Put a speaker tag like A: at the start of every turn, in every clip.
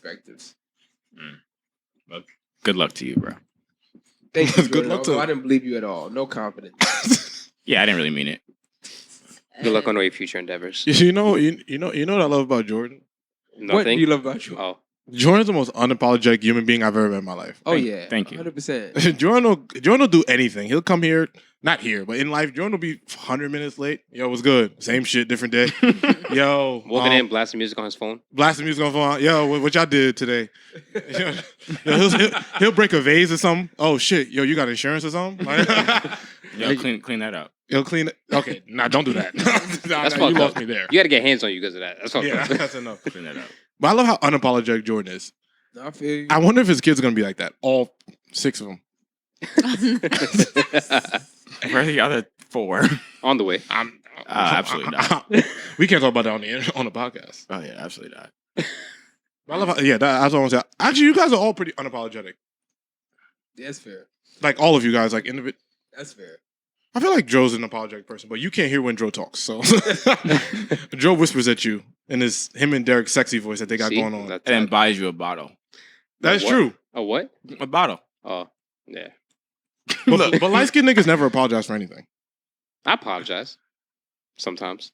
A: perspectives.
B: Well, good luck to you, bro.
A: Thank you.
C: Good luck to
A: I didn't believe you at all. No confidence.
B: Yeah, I didn't really mean it.
D: Good luck on all your future endeavors.
C: You know what I love about Jordan?
D: Nothing.
A: What do you love about you?
D: Oh,
C: Jordan's the most unapologetic human being I've ever met in my life.
A: Oh yeah,
B: thank you.
A: 100%.
C: Jordan will do anything. He'll come here, not here, but in life. Jordan will be 100 minutes late. Yo, what's good? Same shit, different day. Yo,
D: walking in, blasting music on his phone.
C: blasting music on phone. Yo, what y'all did today? Yo, he'll break a vase or something. Oh shit, yo, you got insurance or something?
B: Yo, clean that up.
C: He'll clean it. Okay, nah, don't do that.
D: That's
C: you
D: fucked
C: lost
D: up.
C: me there.
D: You got to get hands on you because of that. That's fucked
C: Yeah,
D: up.
C: that's enough.
B: Clean that up.
C: But I love how unapologetic Jordan is.
A: I feel you.
C: I wonder if his kids are gonna be like that. All 6 of them.
B: Where are the other 4?
D: On the way.
B: Absolutely not.
C: We can't talk about that on the podcast.
B: Oh yeah, absolutely not.
C: I love how, that's what I want to say. Actually, you guys are all pretty unapologetic.
A: That's fair.
C: Like all of you guys, like individual.
A: That's fair.
C: I feel like Joe's an apologetic person, but you can't hear when Joe talks. So Joe whispers at you in him and Derek's sexy voice that they got going on.
B: And then buys you a bottle.
C: That's
D: what?
C: true.
D: A what?
B: A bottle.
D: Oh, yeah.
C: But light-skinned niggas never apologize for anything.
D: I apologize. Sometimes.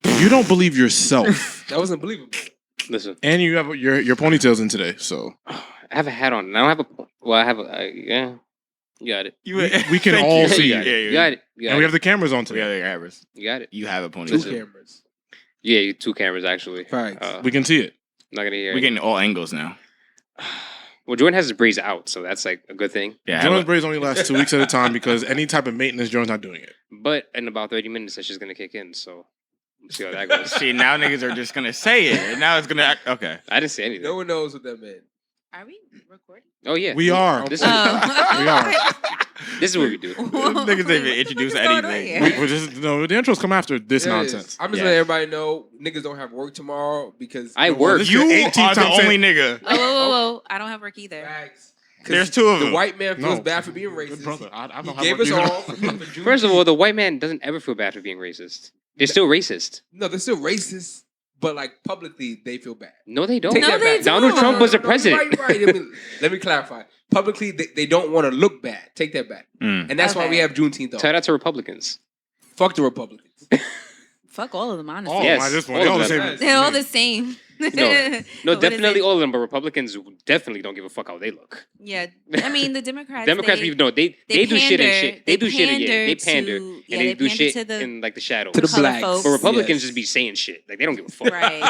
C: You don't believe yourself.
A: That wasn't believable.
D: Listen.
C: And you have your ponytail's in today, so.
D: I have a hat on. And I don't have a... Well, I have a... yeah. You got it.
C: We can all see
D: you.
C: it.
D: You got it. You got
C: And we have the cameras on
B: We have
C: today.
B: the cameras.
D: You got it.
B: You have a
A: 2
B: ponytail.
A: cameras.
D: Yeah, 2 cameras, actually.
A: Right.
C: We can see it.
D: Not going to hear
B: We're
D: it.
B: getting all angles now.
D: Well, Jordan has his braids out, so that's like a good thing.
B: Yeah,
C: Jordan's braids only last 2 weeks at a time because any type of maintenance, Jordan's not doing it.
D: But in about 30 minutes, that's just going to kick in, so we'll see how that goes.
B: See, now niggas are just gonna say it, and now it's gonna act okay.
D: I didn't say anything.
A: No one knows what that meant.
E: Are we recording?
D: Oh, yeah.
C: We are.
D: This
C: We
D: is,
C: are.
D: this is what we do.
B: Niggas didn't even introduce anything.
C: We're just, no, the intros come after this
A: There it
C: nonsense.
A: is. I'm just
B: Yeah.
A: letting everybody know niggas don't have work tomorrow because
D: I work.
C: this is
B: You
C: the
B: are
C: 18th
B: the
C: time
B: only
C: saying-
B: nigga.
E: Whoa. I don't have work either.
A: Facts. 'Cause
B: There's 2 of
A: the
B: them.
A: white man feels
C: No.
A: bad for being
C: Good
A: racist.
C: brother. I don't
A: He
C: have
A: gave
C: work
A: us
C: either.
A: all. for Juneteenth.
D: First of all, the white man doesn't ever feel bad for being racist. They're still racist.
A: No, they're still racist, but like publicly they feel bad.
D: No, they don't.
A: Take
E: No,
A: that
E: they
A: back.
E: don't.
D: Donald Trump was the
A: No,
D: president.
A: Right. Let me clarify. Publicly, they don't want to look bad. Take that back.
B: Mm.
A: And that's why
E: Okay.
A: we have Juneteenth.
D: Tell
A: Though.
D: that to Republicans.
A: Fuck the Republicans.
E: Fuck all of them, honestly.
C: Oh,
D: Yes,
C: my, this one.
D: all
C: They
D: of
C: all the
D: them.
C: same.
E: They're all the same.
D: No,
E: What is
D: definitely
E: it?
D: all of them, but Republicans definitely don't give a fuck how they look.
E: Yeah, I mean the Democrats.
D: Democrats,
E: they,
D: no, they do shit and
E: pander-
D: shit. They do shit and
E: pander
D: they pander
E: to-
D: and
E: yeah,
D: they do
E: pander
D: shit
E: to the
D: in like the shadows.
A: To the
E: color
A: blacks.
E: folks.
D: But Republicans
A: Yes.
D: just be saying shit. Like they don't give a fuck.
E: Right.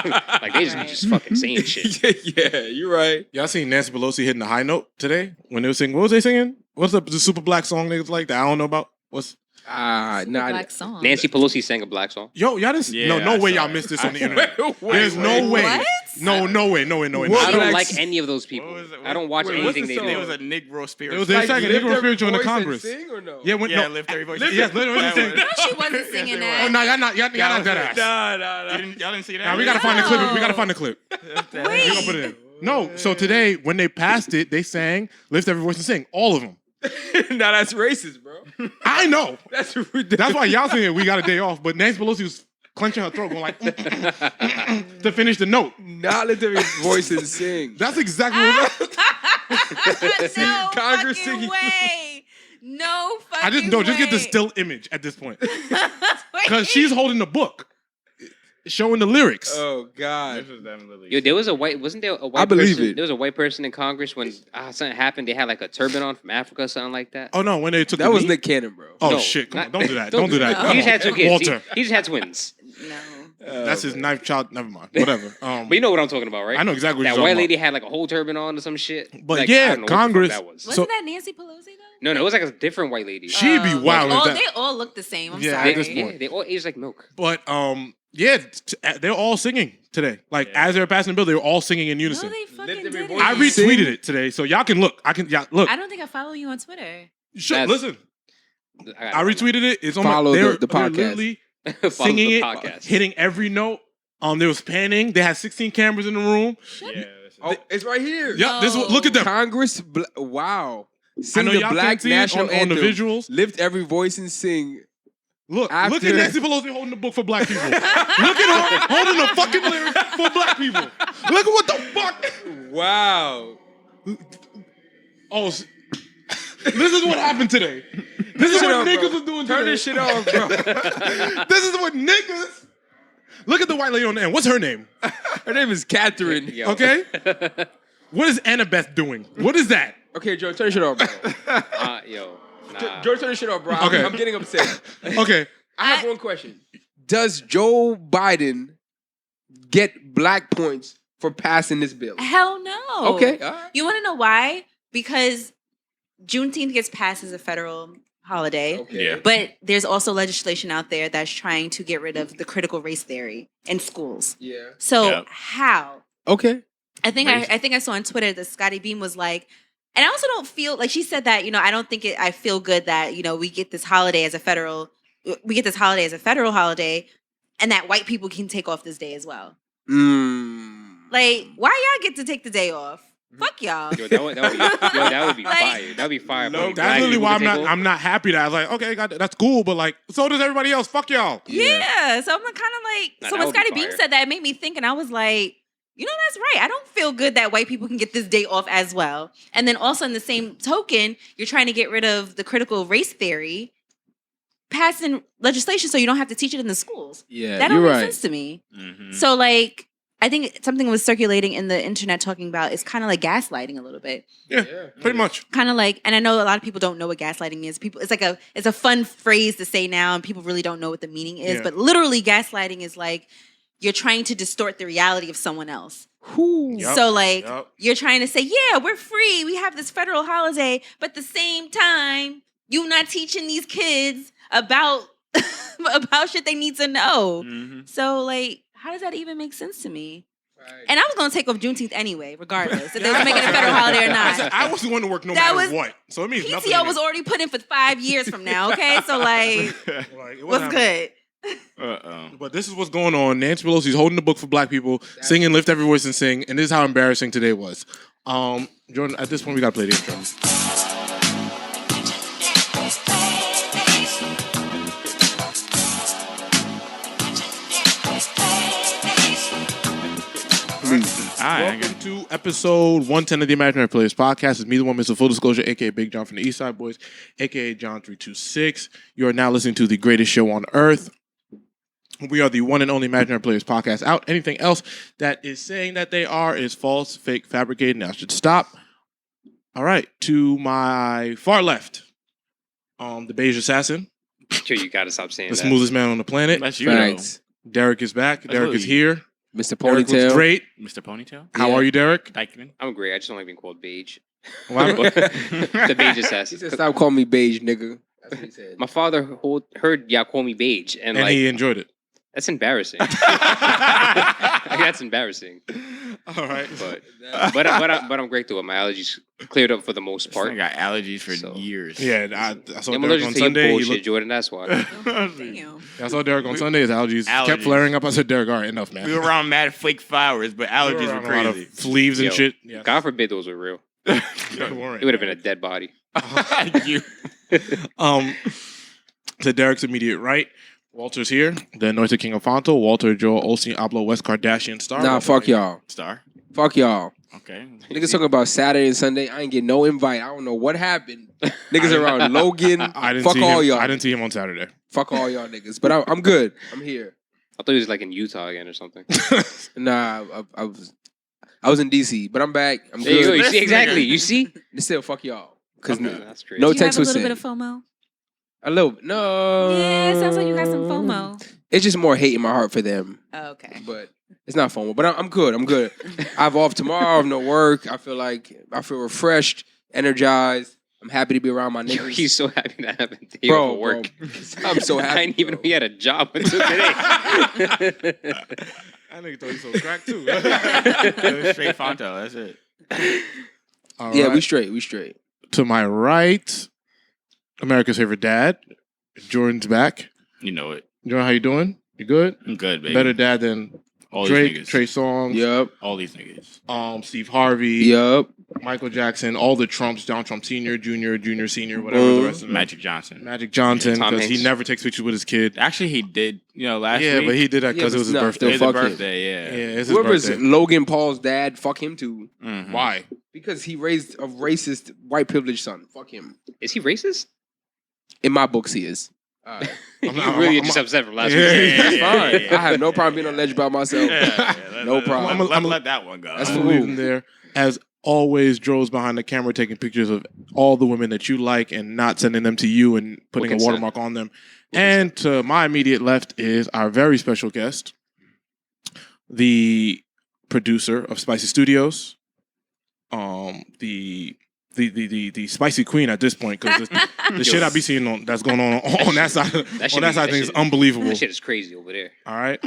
D: Like they just be
E: Right.
D: just fucking saying shit.
A: yeah, you're right.
C: Y'all seen Nancy Pelosi hitting the high note today when they were singing? What was they singing? What's the super black song niggas like that I don't know about? What's
A: Nah,
E: black song.
D: Nancy Pelosi sang a black song.
C: y'all didn't?
B: Yeah,
C: no
B: I
C: way
B: saw
C: y'all
B: it.
C: missed this
B: I
C: on the
B: saw
C: internet.
A: Wait,
C: There's no way.
E: What?
C: No way.
D: I
A: What
D: don't
A: blacks-
D: like any of those people.
B: What was it?
D: I don't watch
A: Wait,
D: anything
A: what's the
D: they
B: There
D: do.
B: was a Negro spirit.
C: It was
A: Like,
C: second.
A: lift
C: Negro
A: every
C: spiritual in the
A: voice and
C: Congress.
A: sing or no?
C: Yeah, when,
B: Yeah,
C: no,
B: lift every voice.
C: Yes, lift every voice.
E: No, she wasn't singing
C: Oh
E: that.
C: no, y'all not that ass.
B: Y'all didn't see that?
C: Now we gotta find the clip. We gotta
E: No.
C: find the clip. We
E: Wait.
C: gonna put it in. No, so today when they passed it, they sang "Lift Every Voice and Sing." All of them.
A: Now that's racist, bro.
C: I know.
A: That's
C: That's why y'all saying we got a day off. But Nancy Pelosi was clenching her throat, going like to finish the note.
A: not let their voices sing.
C: That's exactly what.
E: No
A: Congress
E: fucking
A: singing.
E: way. No fucking
C: I just no, just get the
E: way.
C: still image at this point because
E: Wait.
C: she's holding the book, showing the lyrics.
A: Oh God.
D: Yo, there was a white. Wasn't there a white
A: I believe
D: person?
A: it.
D: There was a white person in Congress when something happened. They had like a turban on from Africa, or something like that.
C: Oh no, when they took
A: That
C: the
A: was
C: knee?
A: Nick Cannon, bro.
C: Oh
D: No,
C: shit! Come on,
D: not-
C: don't do that!
D: don't
C: Don't do
D: do
C: that!
E: that.
C: Come
D: He just
C: on.
D: had 2 kids.
C: Walter.
D: He just had twins.
E: No.
C: That's his knife child. Never mind. Whatever.
D: But you know what I'm talking about, right?
C: I know exactly what
D: That
C: you're
D: white
C: talking
D: lady had like a whole turban on or some shit.
C: But
D: Like,
C: yeah,
D: I don't know what the fuck
C: Congress-
D: that was.
E: Wasn't
C: So-
E: that Nancy Pelosi though?
D: No, it was like a different white lady.
C: She be wild with
E: Oh,
C: that.
E: they all look the same. I'm
C: Yeah,
E: sorry.
C: at this
D: Yeah,
C: point.
D: they all age like milk.
C: But yeah, they're all singing today. Like as they're passing the bill, they were all singing in
E: No,
C: unison.
E: they fucking
A: Lift every
E: did
A: voice.
E: it.
C: I retweeted it today, so y'all can look. Look.
E: I don't think I follow you on Twitter.
C: Listen, I
D: gotta
C: retweeted it. It's on
A: Follow
C: my.
A: the
C: They're
A: podcast.
C: literally
D: follow
C: singing
D: the
C: it,
D: podcast.
C: hitting every note. There was panning. They had 16 cameras in the room.
A: Oh, it's right here.
C: Yep. This look at them.
A: Congress. Wow.
C: I
A: Sing
C: know
A: the
C: y'all
A: Black
C: can't see it
A: National
C: on the
A: Anthem.
C: visuals.
A: Lift every voice and sing.
C: Look
A: After-
C: at Nancy Pelosi holding the book for black people. Look at her holding the fucking lyrics for black people. Look at what the fuck.
A: Wow.
C: Oh, this is what happened today. This is what niggas was doing today.
A: Turn this shit off, bro.
C: This is what niggas. Look at the white lady on the end. What's her name?
A: Her name is Catherine.
D: Yo.
C: Okay. What is Annabeth doing? What is that?
A: Okay, George, turn this shit off, bro.
D: Yo. Nah.
A: George, turn this shit off, bro.
C: Okay.
A: I'm getting upset.
C: Okay.
A: I have one question. Does Joe Biden get black points for passing this bill?
E: Hell no.
A: Okay. All right.
E: You want to know why? Because Juneteenth gets passed as a federal holiday.
A: Okay.
B: Yeah.
E: But there's also legislation out there that's trying to get rid of the critical race theory in schools.
A: Yeah.
E: So
B: Yep.
E: how?
A: Okay.
E: I think I saw on Twitter that Scotty Beam was like, and I also don't feel like she said that, I don't think I feel good that, we get this holiday as a federal holiday and that white people can take off this day as well. Like, why y'all get to take the day off? Fuck y'all.
D: Yo, that would be
E: Like-
D: fire. That would be fire.
C: No,
D: Black
C: that's literally
D: people
C: why
D: take off.
C: I'm not happy that I was like, okay, that's cool, but like, so does everybody else. Fuck y'all.
E: Yeah. So I'm kind of like,
D: Nah,
E: so
D: that
E: when
D: would be
E: Scotty Beam
D: fire.
E: said that, it made me think, and I was like, that's right. I don't feel good that white people can get this day off as well. And then also in the same token, you're trying to get rid of the critical race theory, passing legislation so you don't have to teach it in the schools.
A: Yeah,
E: That
A: you're
E: don't make
A: right.
E: sense to me.
B: Mhm.
E: So like, I think something was circulating in the internet talking about it's kind of like gaslighting a little bit.
C: Yeah, pretty much.
E: Kind of like, and I know a lot of people don't know what gaslighting is. It's a fun phrase to say now, and people really don't know what the meaning is.
C: Yeah.
E: But literally, gaslighting is like you're trying to distort the reality of someone else.
C: Yup,
E: So like
C: yup.
E: you're trying to say, yeah, we're free. We have this federal holiday, but at the same time, you're not teaching these kids about about shit they need to know.
B: Mhm.
E: So like, how does that even make sense to me? And I was gonna take off Juneteenth anyway, regardless if they was making it a federal holiday or not.
C: I was the one to work no
E: That
C: matter
E: was-
C: what, so it means nothing.
E: PTO
C: to
E: was
C: me.
E: already put in for 5 years from now. Okay, so like,
C: Like, it wasn't
E: what's
C: happening.
E: good?
B: Uh-oh.
C: But this is what's going on. Nancy Pelosi's holding the book for black people, singing "Lift Every Voice and Sing," and this is how embarrassing today was. Jordan, at this point, we gotta play the intro. Welcome to episode 110 of the Imaginary Players podcast. It's me, the one, Mr. Full Disclosure, aka Big John from the East Side Boys, aka John326. You are now listening to the greatest show on earth. We are the one and only Imaginary Players podcast out. Anything else that is saying that they are is false, fake, fabricated. Now should stop. All right, to my far left, the beige assassin,
D: Yo, you gotta stop saying
C: the
D: that.
C: smoothest man on the planet.
B: That's you, though.
A: Thanks,
C: Derek is back. Derek is
B: Absolutely.
C: here.
A: Mr.
C: Derek looks
A: Ponytail.
C: great.
B: Mr. Ponytail.
C: How
A: Yeah.
C: are you, Derek?
B: Dykeman.
D: I'm great. I just don't like being called beige.
C: Wow.
D: The beige
A: He
D: assassin.
A: said, "Stop calling me beige, nigga." That's what he said.
D: My father heard y'all call me beige, and,
C: And
D: like
C: he enjoyed it.
D: that's embarrassing. Like, that's embarrassing.
C: All right.
D: But I'm great though. My allergies cleared up for the most
B: I
D: part.
B: got allergies for
D: So-
B: years.
C: Yeah, I saw
D: I'm
C: Derek
D: allergic
C: on
D: to your
C: Sunday. He
D: bullshit,
C: looked,
D: Jordan. That's why.
E: Damn.
C: I saw Derek on Sunday. His allergies kept
B: Allergies.
C: flaring up. I said, Derek, all right, enough, man.
B: We were around mad fake flowers, but allergies were
C: around a lot of
B: crazy.
C: fleas and
D: Yo,
C: shit. Yeah.
D: God forbid those were real.
C: Don't
D: It
C: worry.
D: would have been a dead body.
B: You.
C: To Derek's immediate right, Walter's here. The anointed king of Fonto, Walter, Joel, Olsen, Ablo, West Kardashian star.
A: Nah, fuck y'all.
B: Star.
A: Fuck y'all.
B: Okay.
A: Niggas talking about Saturday and Sunday. I ain't get no invite. I don't know what happened. Niggas around Logan.
C: I didn't
A: Fuck
C: see
A: all
C: him.
A: y'all.
C: I didn't see him on Saturday.
A: Fuck all y'all niggas. But I'm good. I'm here.
D: I thought he was like in Utah again or something.
A: Nah, I was in DC, but I'm back. I'm
D: There you go.
A: good.
D: You see
B: This
D: exactly.
B: nigga.
D: You see?
A: Still, fuck y'all. Cause
D: That's crazy.
A: No
E: Do you have
A: text
E: a
A: was
E: little
A: sent.
E: bit of FOMO?
A: A little. No.
E: Yeah, it sounds like you got some FOMO.
A: It's just more hate in my heart for them.
E: Oh, okay.
A: But it's not FOMO. But I'm good. I'm good. I have off tomorrow. I have no work. I feel refreshed, energized. I'm happy to be around my
D: Yo,
A: niggas.
D: he's so happy that happened to you
A: Bro,
D: for work.
A: I'm so happy.
D: I didn't even know he had a job until today.
C: I nigga thought he sold crack too.
B: It was straight Fonto. That's it.
C: All
A: Yeah,
C: right.
A: we straight. We straight.
C: To my right, America's favorite dad, Jordan's back.
B: You know it.
C: Jordan, how you doing? You good?
B: I'm good, baby.
C: Better dad than
B: All
C: Drake,
B: these niggas.
C: Trey Songz,
A: Yup.
B: All these niggas.
C: Steve Harvey,
A: Yup.
C: Michael Jackson, all the Trumps, Donald Trump Sr., Jr., Senior, whatever the rest of them.
B: Magic Johnson.
C: Magic Johnson,
D: Tom
C: because he
D: Hanks.
C: never takes pictures with his kid.
B: Actually, he did. Last
C: Yeah,
B: week.
C: but he did that because
A: Yeah,
C: it was his
A: but
C: birthday.
A: still
B: It was
A: fuck
B: his
A: him.
B: birthday.
C: Yeah,
B: Yeah.
C: it's his
A: Whoever's
C: birthday.
A: Logan Paul's dad, fuck him too.
B: Mhm.
C: Why?
A: Because he raised a racist white privileged son. Fuck him.
D: Is he racist?
A: In my books, he is. All right.
D: You really just upset from last week.
A: That's
B: yeah,
A: fine.
B: yeah.
A: I have no problem being alleged about myself. No problem.
B: Let that one go.
A: That's
C: I'm
A: for
C: gonna
A: who?
C: leave him there. As always, Joel's behind the camera taking pictures of all the women that you like and not sending them to you and putting a
D: consent?
C: watermark on them. And to my immediate left is our very special guest, the producer of Spicy Studios, the spicy queen at this point, because the shit I be seeing that's going on that side of things is unbelievable.
D: That shit is crazy over there.
C: All right,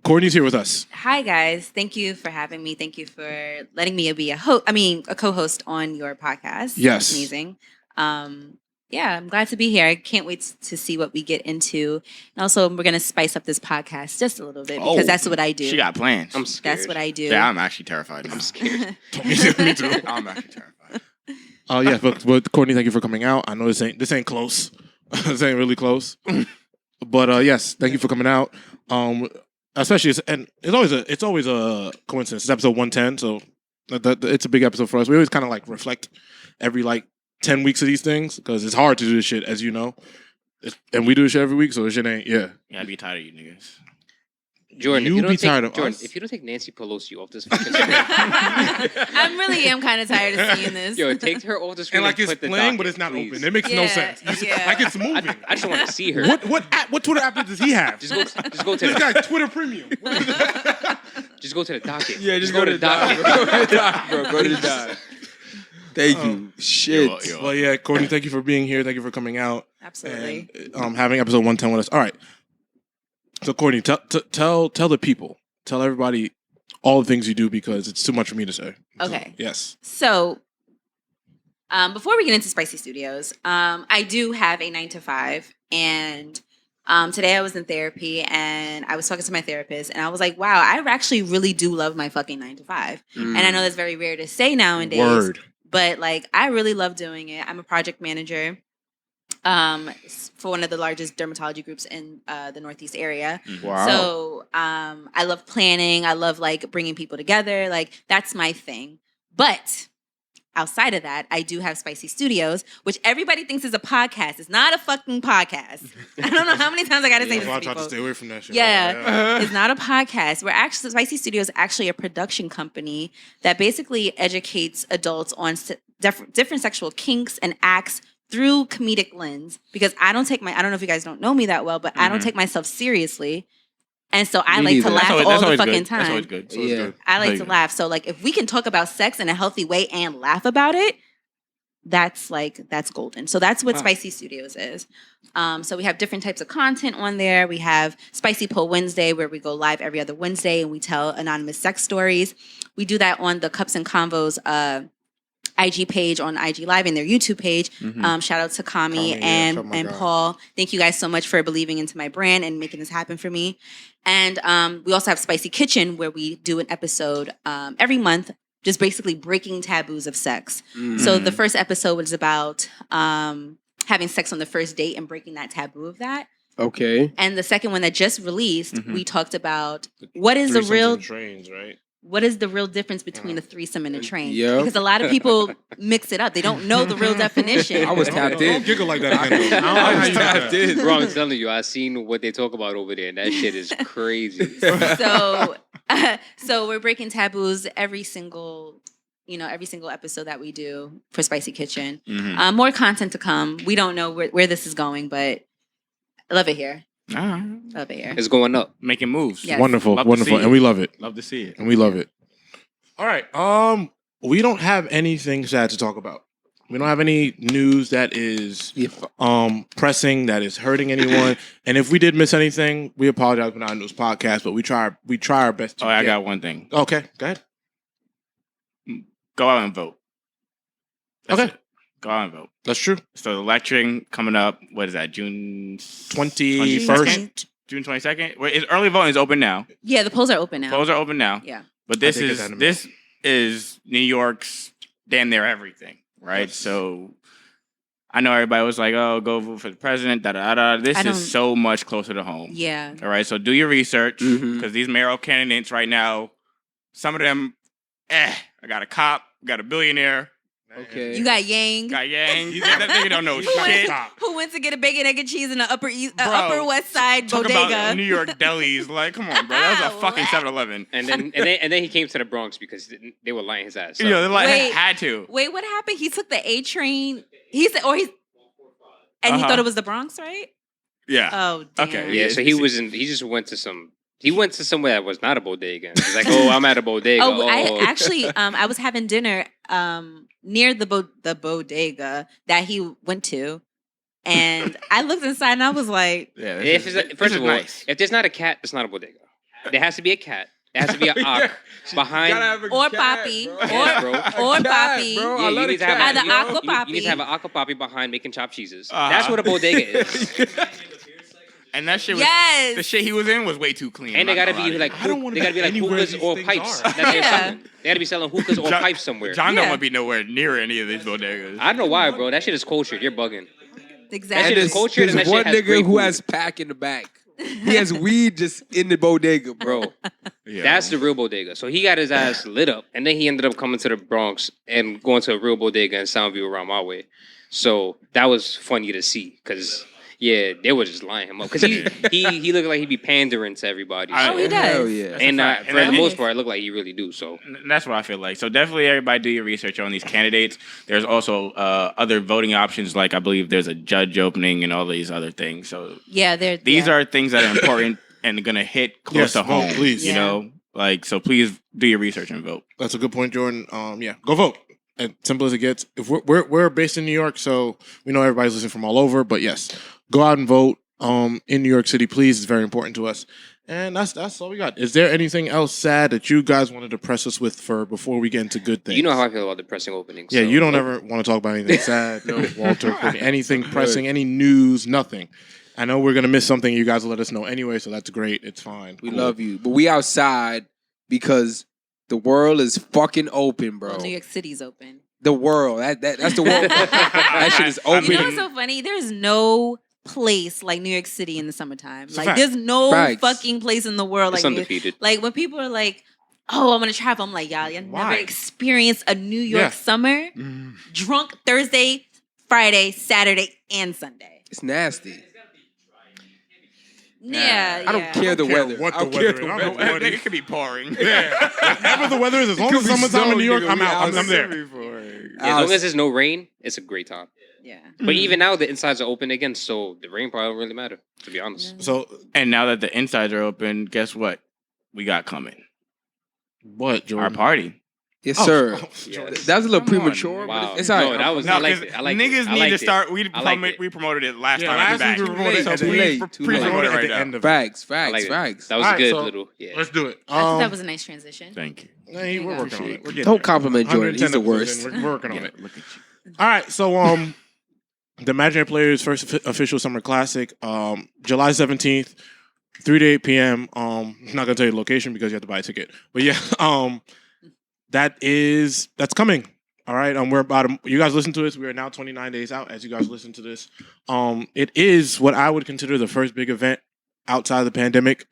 C: Courtney's here with us.
E: Hi guys, thank you for having me. Thank you for letting me be a co-host on your podcast.
C: Yes.
E: It's amazing. Yeah, I'm glad to be here. I can't wait to see what we get into. And also, we're gonna spice up this podcast just a little bit because that's what I do.
B: She got plans.
D: I'm scared.
E: That's what I do.
B: Yeah, I'm actually terrified.
D: I'm scared.
C: Me too.
B: I'm actually terrified.
C: Yeah, but Courtney, thank you for coming out. I know this ain't close. This ain't really close. But yes, thank you for coming out. Especially it's always a coincidence. It's episode 110, so it's a big episode for us. We always kind of like reflect every 10 weeks of these things because it's hard to do this shit, as you know. And we do this shit every week, so this shit ain't
B: Yeah, I'd be tired of you niggas.
D: Jordan,
C: You be tired of
D: Jordan,
C: us.
D: if you don't take Nancy Pelosi off this fucking screen,
E: I really am kind of tired of seeing this.
D: yo, take her off the screen.
C: and
D: and
C: it's
D: put the
C: playing,
D: docket,
C: but it's not
D: please.
C: open. It makes no
E: Yeah,
C: sense.
E: yeah.
C: It's moving.
D: I just want to see her.
C: What Twitter app does he have?
D: Just go to
C: This
D: the,
C: guy's Twitter Premium.
D: just go to the docket.
A: Yeah, just go to the doc. Go to the doc, bro. Go to the doc. Thank you. Shit.
B: Yo.
C: Well, yeah, Courtney, thank you for being here. Thank you for coming out.
E: Absolutely.
C: And having episode 110 with us. All right. So, Courtney, tell the people, tell everybody all the things you do because it's too much for me to say.
E: Okay.
C: Yes.
E: So, before we get into Spicy Studios, I do have a 9 to 5, and today I was in therapy, and I was talking to my therapist, and I was like, "Wow, I actually really do love my fucking 9 to 5." And I know that's very rare to say nowadays,
C: Word.
E: but I really love doing it. I'm a project manager for one of the largest dermatology groups in the Northeast area.
A: Wow.
E: So I love planning. I love bringing people together. That's my thing. But outside of that, I do have Spicy Studios, which everybody thinks is a podcast. It's not a fucking podcast. I don't know how many times I got to say this
C: I
E: to
C: tried to
E: people.
C: stay away from that shit.
E: Yeah. It's not a podcast. Spicy Studios is actually a production company that basically educates adults on different sexual kinks and acts through comedic lens, because I don't know if you guys don't know me that well, but I don't take myself seriously. And so I
A: Me
E: like
A: neither.
E: to laugh all the
B: always
E: fucking
B: good.
E: time.
B: That's always good.
C: So it's
A: Yeah.
C: good.
E: I like
B: There
E: to
B: you
E: laugh. So if we can talk about sex in a healthy way and laugh about it, that's golden. So that's what Spicy Studios is. So we have different types of content on there. We have Spicy Pull Wednesday, where we go live every other Wednesday and we tell anonymous sex stories. We do that on the Cups and Convos IG page on IG Live and their YouTube page. Shout out to Kami
C: Kami, yeah,
E: and
C: oh my God.
E: Paul. Thank you guys so much for believing into my brand and making this happen for me. And we also have Spicy Kitchen, where we do an episode every month, just basically breaking taboos of sex. So the first episode was about having sex on the first date and breaking that taboo of that.
A: Okay.
E: And the second one that just released, we talked about what is the
C: Threesomes
E: real
C: and trains, right?
E: what is the real difference between a threesome and a train?
A: Yep.
E: Because a lot of people mix it up. They don't know the real definition.
A: I was tapped in.
C: Don't giggle like that again. though. I don't know
A: I
C: how
A: was
C: you do
A: tapped
C: that.
A: in.
D: Bro, I'm telling you, I seen what they talk about over there, and that shit is crazy.
E: So we're breaking taboos every single episode that we do for Spicy Kitchen. More content to come. We don't know where this is going, but I love it here. Love it here.
D: It's going up.
B: Making moves.
E: Yes.
C: Wonderful,
B: Love to
C: wonderful,
B: see
C: and we love it,
B: Love to see it.
C: and we love it. All right, we don't have anything sad to talk about. We don't have any news that is pressing, that is hurting anyone. And if we did miss anything, we apologize. We're not a news podcast, but we try our best to
B: I
C: get-
B: got one thing.
C: Okay, go ahead.
B: Go out and vote. That's
C: Okay.
B: it. Go out and vote.
C: That's true.
B: So the election coming up. What is that? June
C: 21st.
B: June 22nd. Wait, early voting is open now.
E: Yeah, the polls are open now.
B: Polls are open now.
E: Yeah.
B: But this
C: I think it's
B: is New York's damn near everything, right? So I know everybody was like, "Oh, go vote for the president." Da da da. This is so much closer to home.
E: Yeah.
B: All right. So do your research
A: Mhm.
B: because these mayoral candidates right now, some of them, I got a cop, got a billionaire,
A: Okay.
E: You got Yang.
B: got Yang. That nigga don't know shit.
E: Who went to get a bacon, egg, and cheese in the
B: Bro,
E: Upper West Side
B: Talk
E: bodega?
B: about New York delis. Like, come on, bro. That was a fucking 7-Eleven.
D: And then he came to the Bronx because they were lying his ass. So.
B: You know, they like
E: Wait.
B: had to.
E: Wait, what happened? He took the A train. He
B: Uh-huh.
E: thought it was the Bronx, right?
B: Yeah.
E: Oh, damn.
B: Okay,
D: Yeah, so he just went to somewhere that was not a bodega. He's like, oh, I'm at a bodega.
E: I actually I was having dinner near the bodega that he went to, and I looked inside and I was like,
B: Yeah.
D: First of all,
B: nice.
D: if there's not a cat, it's not a bodega. There has to be a cat. There has to be an ock behind.
E: or Poppy,
D: Yeah, bro.
E: or Poppy.
A: bro.
D: Yeah,
A: I
D: you
A: love
D: need
A: the
D: to have
A: cat,
E: Either
A: bro.
E: aqua
D: You need to have an aqua poppy behind making chopped cheeses.
B: Uh-huh.
D: That's what a bodega is.
B: And that shit was
E: Yes.
B: the shit he was in was way too clean.
D: And they
B: I'm
D: gotta
B: not
D: be
B: gonna
D: like
B: lie to
C: I don't wanna
D: they gotta
C: be
D: be like
C: anywhere
D: hookahs
C: these
D: or
C: things
D: pipes
C: are.
D: that they're
E: Yeah.
D: selling. They gotta be selling hookahs or
B: John-
D: pipes somewhere.
B: you. John
E: Yeah.
B: don't want to be nowhere near any of these bodegas.
D: I don't know why, bro. That shit is cultured. You're bugging.
E: Exactly.
D: shit is cultured and that shit
A: one
D: has
A: nigga
D: great
A: who
D: food.
A: has pack in the back. He has weed just in the bodega, bro.
D: Bro,
B: Yeah.
D: that's the real bodega. So he got his ass lit up, and then he ended up coming to the Bronx and going to a real bodega in Soundview around my way. So that was funny to see, because yeah, they were just lying him up. Because he looked like he'd be pandering to everybody.
B: I-
E: Oh, he does.
A: Hell yeah.
B: That's a
D: And
B: fact.
D: for
B: And
D: the
B: I think-
D: most part, it looked like he really do. So
B: And that's what I feel like. So definitely everybody do your research on these candidates. There's also other voting options, like I believe there's a judge opening and all these other things. So
E: Yeah,
B: these are things that are important and gonna hit close
C: Yes,
B: to
C: vote,
B: home.
C: please.
B: You
E: Yeah.
B: know, like, so please do your research and vote.
C: That's a good point, Jordan. Yeah, go vote. As simple as it gets. If we're based in New York, so we know everybody's listening from all over. But yes, go out and vote. In New York City, please. It's very important to us. And that's all we got. Is there anything else sad that you guys wanted to press us with for before we get into good things?
D: you know how I feel about depressing openings.
C: Yeah,
D: so-
C: you don't ever want to talk about anything sad. No, Walter, Courtney, anything pressing, any news, nothing. I know we're gonna miss something. You guys will let us know anyway, so that's great. It's fine.
A: We
C: Cool.
A: love you. But we outside because the world is fucking open, bro.
E: Well, New York City's open.
A: The world. That's the world. That shit is open.
E: You know what's so funny? There's no place like New York City in the summertime.
C: It's a
E: Like,
C: fact.
E: there's no
A: Facts.
E: fucking place in the world
D: It's
E: like New
D: undefeated.
E: Like when people are like, "Oh, I'm gonna travel," I'm like, y'all never
C: Why?
E: experienced a New York
C: Yeah.
E: summer. Drunk Thursday, Friday, Saturday, and Sunday.
A: It's nasty.
E: Yeah,
A: I don't care the
C: care
A: weather.
C: what
A: I
C: the
A: don't care
C: weather
A: the
C: is. I don't
A: weather.
C: know
B: It could be pouring.
C: Yeah, whatever the weather is, as long as
A: could
C: it's
A: be
C: summertime in New York,
A: snowing,
C: I'm
A: nigga.
C: out.
A: We
C: I'm there.
D: As long as there's no rain, it's a great time.
E: Yeah.
D: But even now, the insides are open again, so the rain probably don't really matter, to be honest.
C: So
B: And now that the insides are open, guess what? We got coming.
C: what,
B: Our
C: Jordan?
B: party.
A: Yes,
C: Oh,
A: sir.
D: Yes.
A: That was a little
B: Come on.
A: premature.
D: Wow.
A: But it's all right.
D: No, that was-
B: No,
D: I liked
B: because
D: it. I liked it.
B: niggas
D: I
B: need
D: liked
B: to
D: it.
B: start. We
D: I liked it.
B: we promoted it last
C: Yeah,
B: time.
C: last
B: I came
C: week we
B: back.
C: promoted it
B: So
C: at the
B: please
A: late.
B: pre-
A: Too
B: please
A: late.
B: promote it
C: at
B: right
C: the
B: now.
C: end of it.
A: Facts,
D: I like
A: facts,
D: it.
A: facts.
D: That was
C: All
D: a
C: right,
D: good
C: so
D: little. Yeah.
C: Let's do it.
E: I thought that was a nice transition.
B: Thank you.
C: Hey, we're working on it. We're getting
A: Don't
C: there.
A: compliment Jordan. He's
C: 110
A: the
C: episodes
A: worst.
C: in, We're working on
B: Yeah,
C: it.
B: look at you.
C: All right, so the Imaginary Players' first official summer classic, July 17th, 3 to 8 p.m. I'm not gonna tell you the location because you have to buy a ticket. But yeah, that's coming. All right, we're about you guys listen to this. We are now 29 days out as you guys listen to this. It is what I would consider the first big event outside of the pandemic.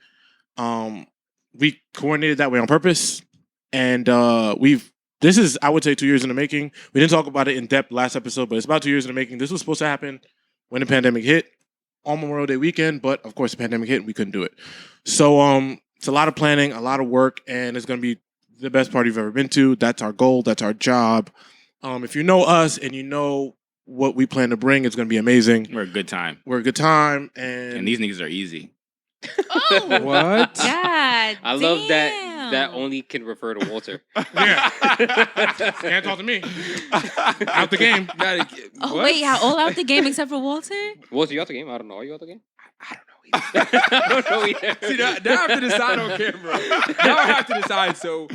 C: We coordinated that way on purpose, and this is, I would say, 2 years in the making. We didn't talk about it in depth last episode, but it's about 2 years in the making. This was supposed to happen when the pandemic hit on Memorial Day weekend, but of course the pandemic hit and we couldn't do it. So it's a lot of planning, a lot of work, and it's going to be the best party you've ever been to. That's our goal. That's our job. If you know us and you know what we plan to bring, it's going to be amazing.
B: We're a good time.
C: We're a good time.
B: And these niggas are easy.
E: Oh,
A: What?
E: God.
D: I love that
E: damn.
D: only can refer to Walter.
C: Yeah. Can't talk to me. Out the game.
E: Oh, wait, y'all all out the game except for Walter?
D: Walter, you out the game? I don't know. Are you out the game?
A: I don't know.
D: I don't know either.
A: See, now I have to decide on camera. Now I have to decide, so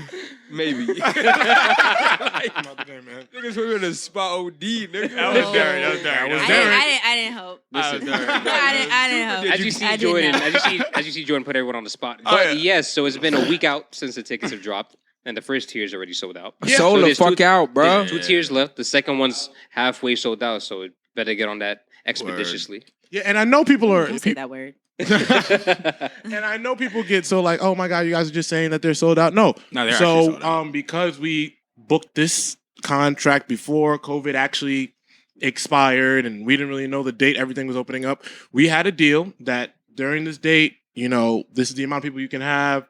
A: maybe.
C: I'm out the game, man.
A: Niggas were in a spot OD, nigga.
B: That was Derek. That was Derek.
C: was
E: I
C: Derek.
E: didn't hope.
D: Listen,
E: No, I didn't hope.
D: As you see
E: I did
D: Jordan,
E: not.
D: as you see Jordan put everyone on the spot. But yes, so it's been a week out since the tickets have dropped. And the first tier is already sold out.
A: Sold the
D: there's
A: fuck out, bro.
D: There's 2 tiers left. The second one's halfway sold out, so it better get on that expeditiously.
C: Yeah, and I know people are.
E: Don't say that word.
C: And I know people get so like, oh my God, you guys are just saying that they're sold out. No,
B: No, they're actually
C: so
B: sold out.
C: because we booked this contract before COVID actually expired, and we didn't really know the date everything was opening up. We had a deal that during this date, this is the amount of people you can have.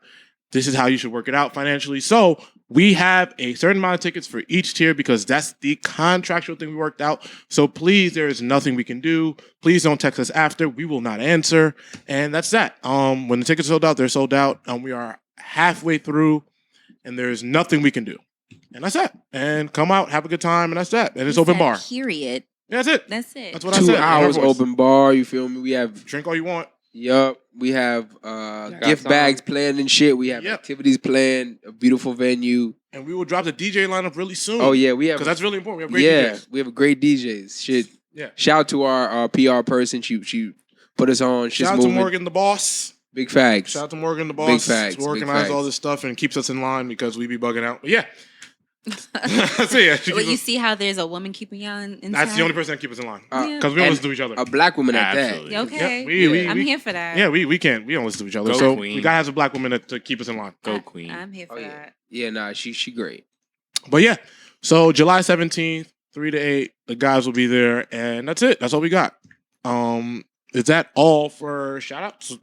C: This is how you should work it out financially. So we have a certain amount of tickets for each tier because that's the contractual thing we worked out. So please, there is nothing we can do. Please don't text us after. We will not answer. And that's that. When the tickets are sold out, they're sold out. We are halfway through, and there's nothing we can do. And that's that. And come out, have a good time, and that's that. And it's open bar.
E: Period.
C: Yeah, that's it.
E: That's it.
C: That's what I
A: 2
C: said.
A: hours
C: My voice.
A: open bar. You feel me? We have
C: Drink all you want.
A: we have gift
D: some.
A: bags planned and shit. We have
C: Yep.
A: activities planned. A beautiful venue.
C: And we will drop the DJ lineup really soon.
A: Oh yeah, we have.
C: Because that's really important. We have great DJs.
A: we have great DJs. Shit.
C: Yeah.
A: Shout out to our PR person. She put us on. She's
C: Shout out
A: moving.
C: to Morgan the boss.
A: Big facts.
C: Shout out to Morgan the boss.
A: Big facts,
C: Who
A: big
C: organizes
A: facts.
C: all this stuff and keeps us in line because we be bugging out. But yeah. That's it. Yeah. She
E: Well,
C: keeps
E: you
C: us-
E: see how there's a woman keeping y'all in
C: that's the only person that keeps us in line.
E: Yeah.
C: Because we don't
A: and
C: listen to each other.
A: A black woman at
B: Absolutely.
E: Yeah, okay.
C: Yeah, we-
E: I'm
C: we-
E: here for that.
C: Yeah, we can't. We don't listen to each other.
B: Go
C: so
B: queen.
C: we gotta have a black woman to keep us in line.
B: Go queen.
E: I'm here for
A: that.
E: that.
A: Yeah, nah, she great.
C: But yeah. So July 17th, 3 to 8, the guys will be there, and that's it. That's all we got. Is that all for shout outs?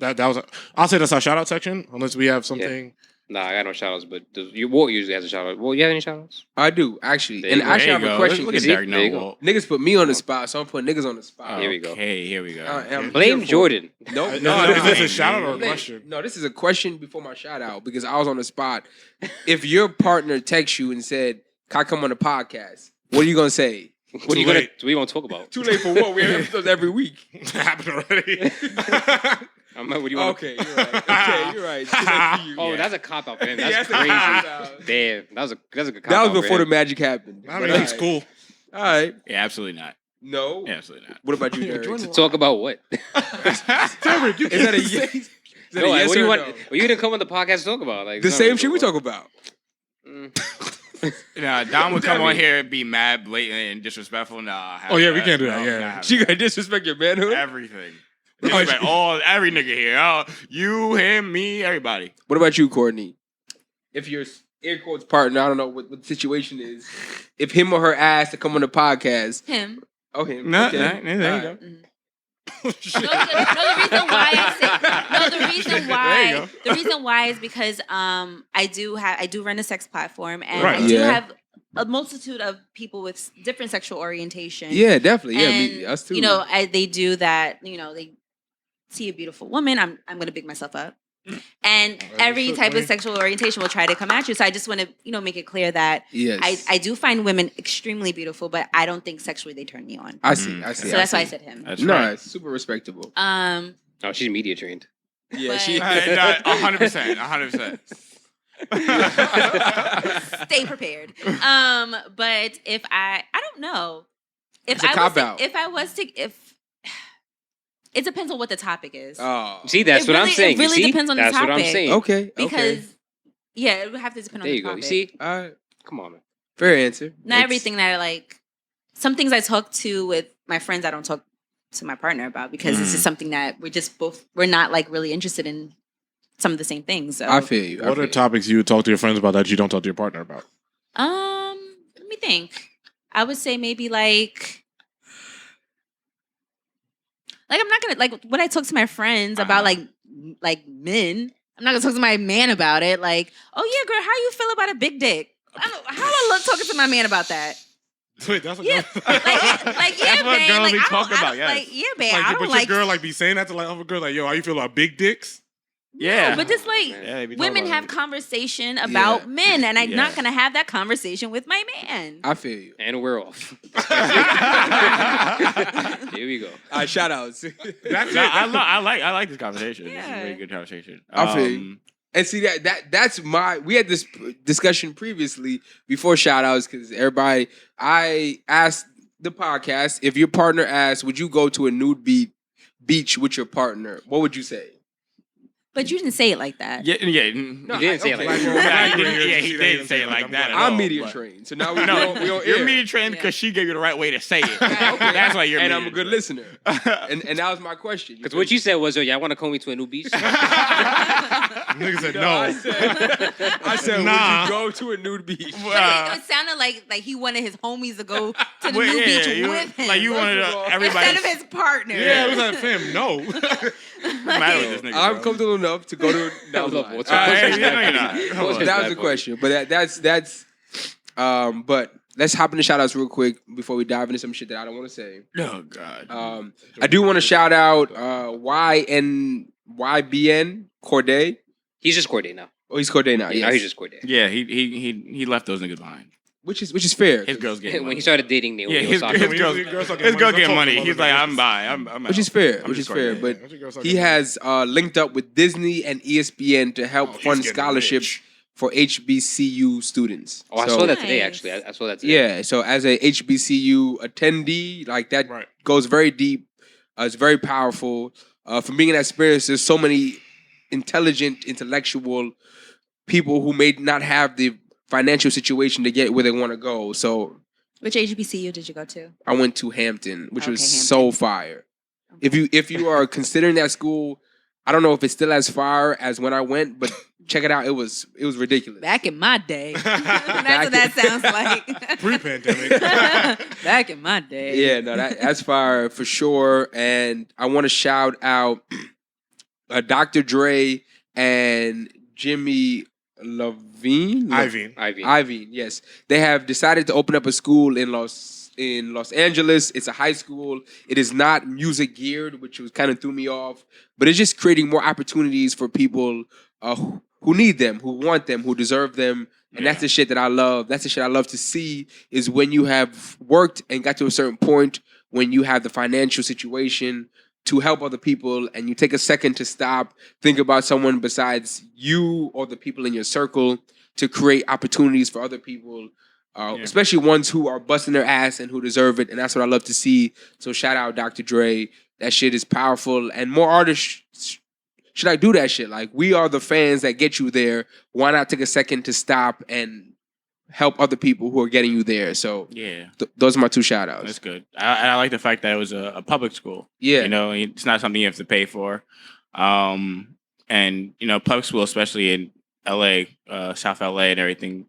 C: I'll say that's our shout out section, unless we have something.
D: Nah, I got no shout outs, but Walt usually has a shout out. Walt, you have any shout outs?
A: I do actually,
D: There
A: and
D: you go.
A: actually I
B: There
A: have
B: you
A: a
B: go.
A: question.
B: Look at
A: 'cause
B: Derek
D: there you
B: Noble.
A: niggas put me on the spot, so I'm putting niggas on the spot.
D: Here we go.
B: Okay, here we go.
A: I'm
D: Blame
A: here for-
D: Jordan.
A: No,
C: Is
A: no,
C: this
A: no.
C: a shout out or a
A: No,
C: question?
A: No, this is a question before my shout out because I was on the spot. If your partner texts you and said, "Can I come on the podcast?" What are you gonna say?
D: What are you gonna talk about?
A: Too late for what? We have episodes every week.
C: It happened already.
D: What do you want?
A: Okay, you're right. Okay, you're right. Too late for you.
D: Oh,
B: Yeah.
D: that's a cop out, man.
A: Yeah,
D: That's
A: that's a cop
D: crazy.
A: out.
D: Damn, that's a good cop
A: That was
D: out,
A: before
D: man.
A: the magic happened.
C: I
A: But
C: mean, it's
A: alright.
C: cool.
A: All right.
B: Yeah, absolutely not.
A: No.
B: Yeah, absolutely not.
A: What about you,
C: Yeah,
A: Derek?
C: Jordan-
D: Talk about what?
C: Derek, you
A: Is that a
C: can't
A: yes?
C: say-
A: Is that
D: No,
A: a yes
D: what do you
A: or
D: want?
A: no?
D: Well, you didn't come on the podcast to talk about like
A: The
D: no,
A: same shit we
D: what?
A: talk about.
B: Nah, Don would come on here and be mad, blatant, and disrespectful. Nah.
C: Oh, yeah, we can't do that,
B: No,
C: yeah.
B: nah,
A: She gonna disrespect your manhood.
B: everything. Disrespect every nigga here. Oh, you, him, me, everybody.
A: What about you, Courtney? If your air quotes partner, I don't know what the situation is. If him or her asked to come on the podcast,
E: Him.
A: oh him.
B: No,
A: okay.
B: there you
A: All
B: go.
A: right.
E: No, the reason why I say no, the reason
B: There you
E: why
B: go.
E: the reason why is because I do run a sex platform and
C: Right.
E: I do
A: Yeah.
E: have a multitude of people with different sexual orientation.
A: Yeah, definitely. Yeah,
E: and,
A: me, us too.
E: You know, they do that. You know, they see a beautiful woman. I'm gonna big myself up. And every
C: should,
E: type of
C: Queen.
E: sexual orientation will try to come at you. So I just want to, make it clear that
A: yes,
E: I do find women extremely beautiful, but I don't think sexually they turn me on.
A: I see. I see.
E: So that's why I said him.
B: That's
A: No,
B: right.
A: it's super respectable.
D: Oh, she's media trained.
A: Yeah,
E: But-
A: she.
B: 100%. 100%.
E: Stay prepared. But if I don't know. If
A: It's a
E: I was
A: cop-out.
E: to, if I was to it depends on what the topic is.
A: Oh,
D: See, that's
E: It
D: what I'm
E: really- it
D: saying. You
E: really
D: see?
E: depends on the
D: That's what I'm
E: topic.
D: saying.
A: okay.
E: because
A: okay.
E: yeah, it would have to depend on
D: There
E: the
D: you go.
E: topic.
D: You see?
A: All right.
D: Come on, man.
A: Fair answer.
E: Not everything that I like. Some things I talk to with my friends, I don't talk to my partner about because this is something that we're not like really interested in some of the same things. So
A: I feel you. I
C: What
A: feel
C: are
A: you.
C: topics you would talk to your friends about that you don't talk to your partner about?
E: let me think. I would say maybe like I'm not gonna like when I talk to my friends about like men. I'm not gonna talk to my man about it. Like, oh yeah, girl, how you feel about a big dick? How I look talking to my man about that?
C: Wait, that's what
E: Yeah, like yeah,
B: That's what
E: man.
B: girls
E: Like
B: be
E: I don't,
B: talking
E: I
B: about,
E: don't-
B: yes.
E: like yeah, man.
C: like,
E: I
C: but
E: don't
C: your
E: like.
C: girl like be saying that to like other girl like, yo, how you feel about big dicks?
B: Yeah.
E: No, but just like
B: Yeah, they be talking
E: women
B: about
E: have
B: it.
E: conversation about
A: Yeah.
E: men, and I'm
B: Yeah.
E: not gonna have that conversation with my man.
A: I feel you.
D: And we're off. Here we go.
A: Shout outs.
C: That's
B: No,
C: it.
B: I like this conversation. This is a
E: Yeah.
B: very good conversation.
A: I feel you. And see that's my. We had this discussion previously before shout outs because everybody. I asked the podcast if your partner asked, "Would you go to a nude beach with your partner?" What would you say?
E: But you didn't say it like that.
B: Yeah.
D: You didn't say it like
A: okay.
D: that.
B: He didn't say it like that. At
A: I'm
B: all,
A: media
B: but-
A: trained, so now we
B: No,
A: on
B: you're
A: air.
B: media trained because she gave you the right way to say it.
E: Right.
B: That's why you're.
A: And
B: media
A: I'm a good
B: trained.
A: listener. And that was my question.
D: Because what you said was, yo, y'all want to call me to a new beach?
C: Nigga said
A: No,
C: no.
A: I said,
C: Nah.
A: would you go to a nude beach?
E: It sounded like he wanted his homies to go to the
B: Well,
E: new
B: yeah,
E: beach
B: you-
E: with him.
B: Like you wanted
A: First of all,
B: everybody.
E: instead of his partner.
C: Yeah, it was like, fam, no.
B: matter with this nigga,
A: I'm
B: bro?
A: comfortable enough to go to.
D: That was
A: no,
D: awful.
A: lie.
B: No, you're not. Hold on.
A: That was the question, but that's. But let's hop into shout outs real quick before we dive into some shit that I don't want to say.
B: Oh God.
A: I do want to shout out YBN Corday.
D: He's just Corday now.
A: Oh, he's Corday now.
D: Yeah, now
A: Yes.
D: he's just Corday.
B: Yeah, he left those niggas behind.
A: Which is fair.
B: His girls getting
D: When
B: money.
D: he started dating Naomi
B: Yeah, his
D: Osaka.
B: girls getting money. He's like, I'm by. I'm out.
A: Which is fair.
B: I'm
A: Which is
B: just
A: fair.
B: going,
A: But he has linked up with Disney and ESPN to help fund scholarships for HBCU students.
D: Oh, I
A: So-
D: saw that today,
E: Nice.
D: actually. I saw that today.
A: Yeah, so as a HBCU attendee, like that
C: Right.
A: goes very deep. It's very powerful. From being in that experience, there's so many intelligent, intellectual people who may not have the financial situation to get where they want to go. So
E: Which HBCU did you go to?
A: I went to Hampton, which was
E: Okay,
A: so fire. If you are considering that school, I don't know if it's still as far as when I went, but check it out. It was ridiculous.
E: Back in my day. That's what that sounds like.
C: Pre-pandemic.
E: Back in my day.
A: Yeah, no, that's fire for sure. And I want to shout out Dr. Dre and Jimmy Iovine.
C: Ivy.
A: Yes. They have decided to open up a school in Los Angeles. It's a high school. It is not music geared, which was kind of threw me off, but it's just creating more opportunities for people who need them, who want them, who deserve them. And that's the shit that I love. That's the shit I love to see is when you have worked and got to a certain point, when you have the financial situation to help other people and you take a second to stop, think about someone besides you or the people in your circle to create opportunities for other people, especially ones who are busting their ass and who deserve it. And that's what I love to see. So shout out Dr. Dre. That shit is powerful. And more artists should I do that shit. Like, we are the fans that get you there. Why not take a second to stop and help other people who are getting you there? So
B: Yeah,
A: those are my two shout outs.
B: that's good. I like the fact that it was a public school.
A: Yeah.
B: You know, it's not something you have to pay for. And, you know, public school, especially in LA, South LA and everything,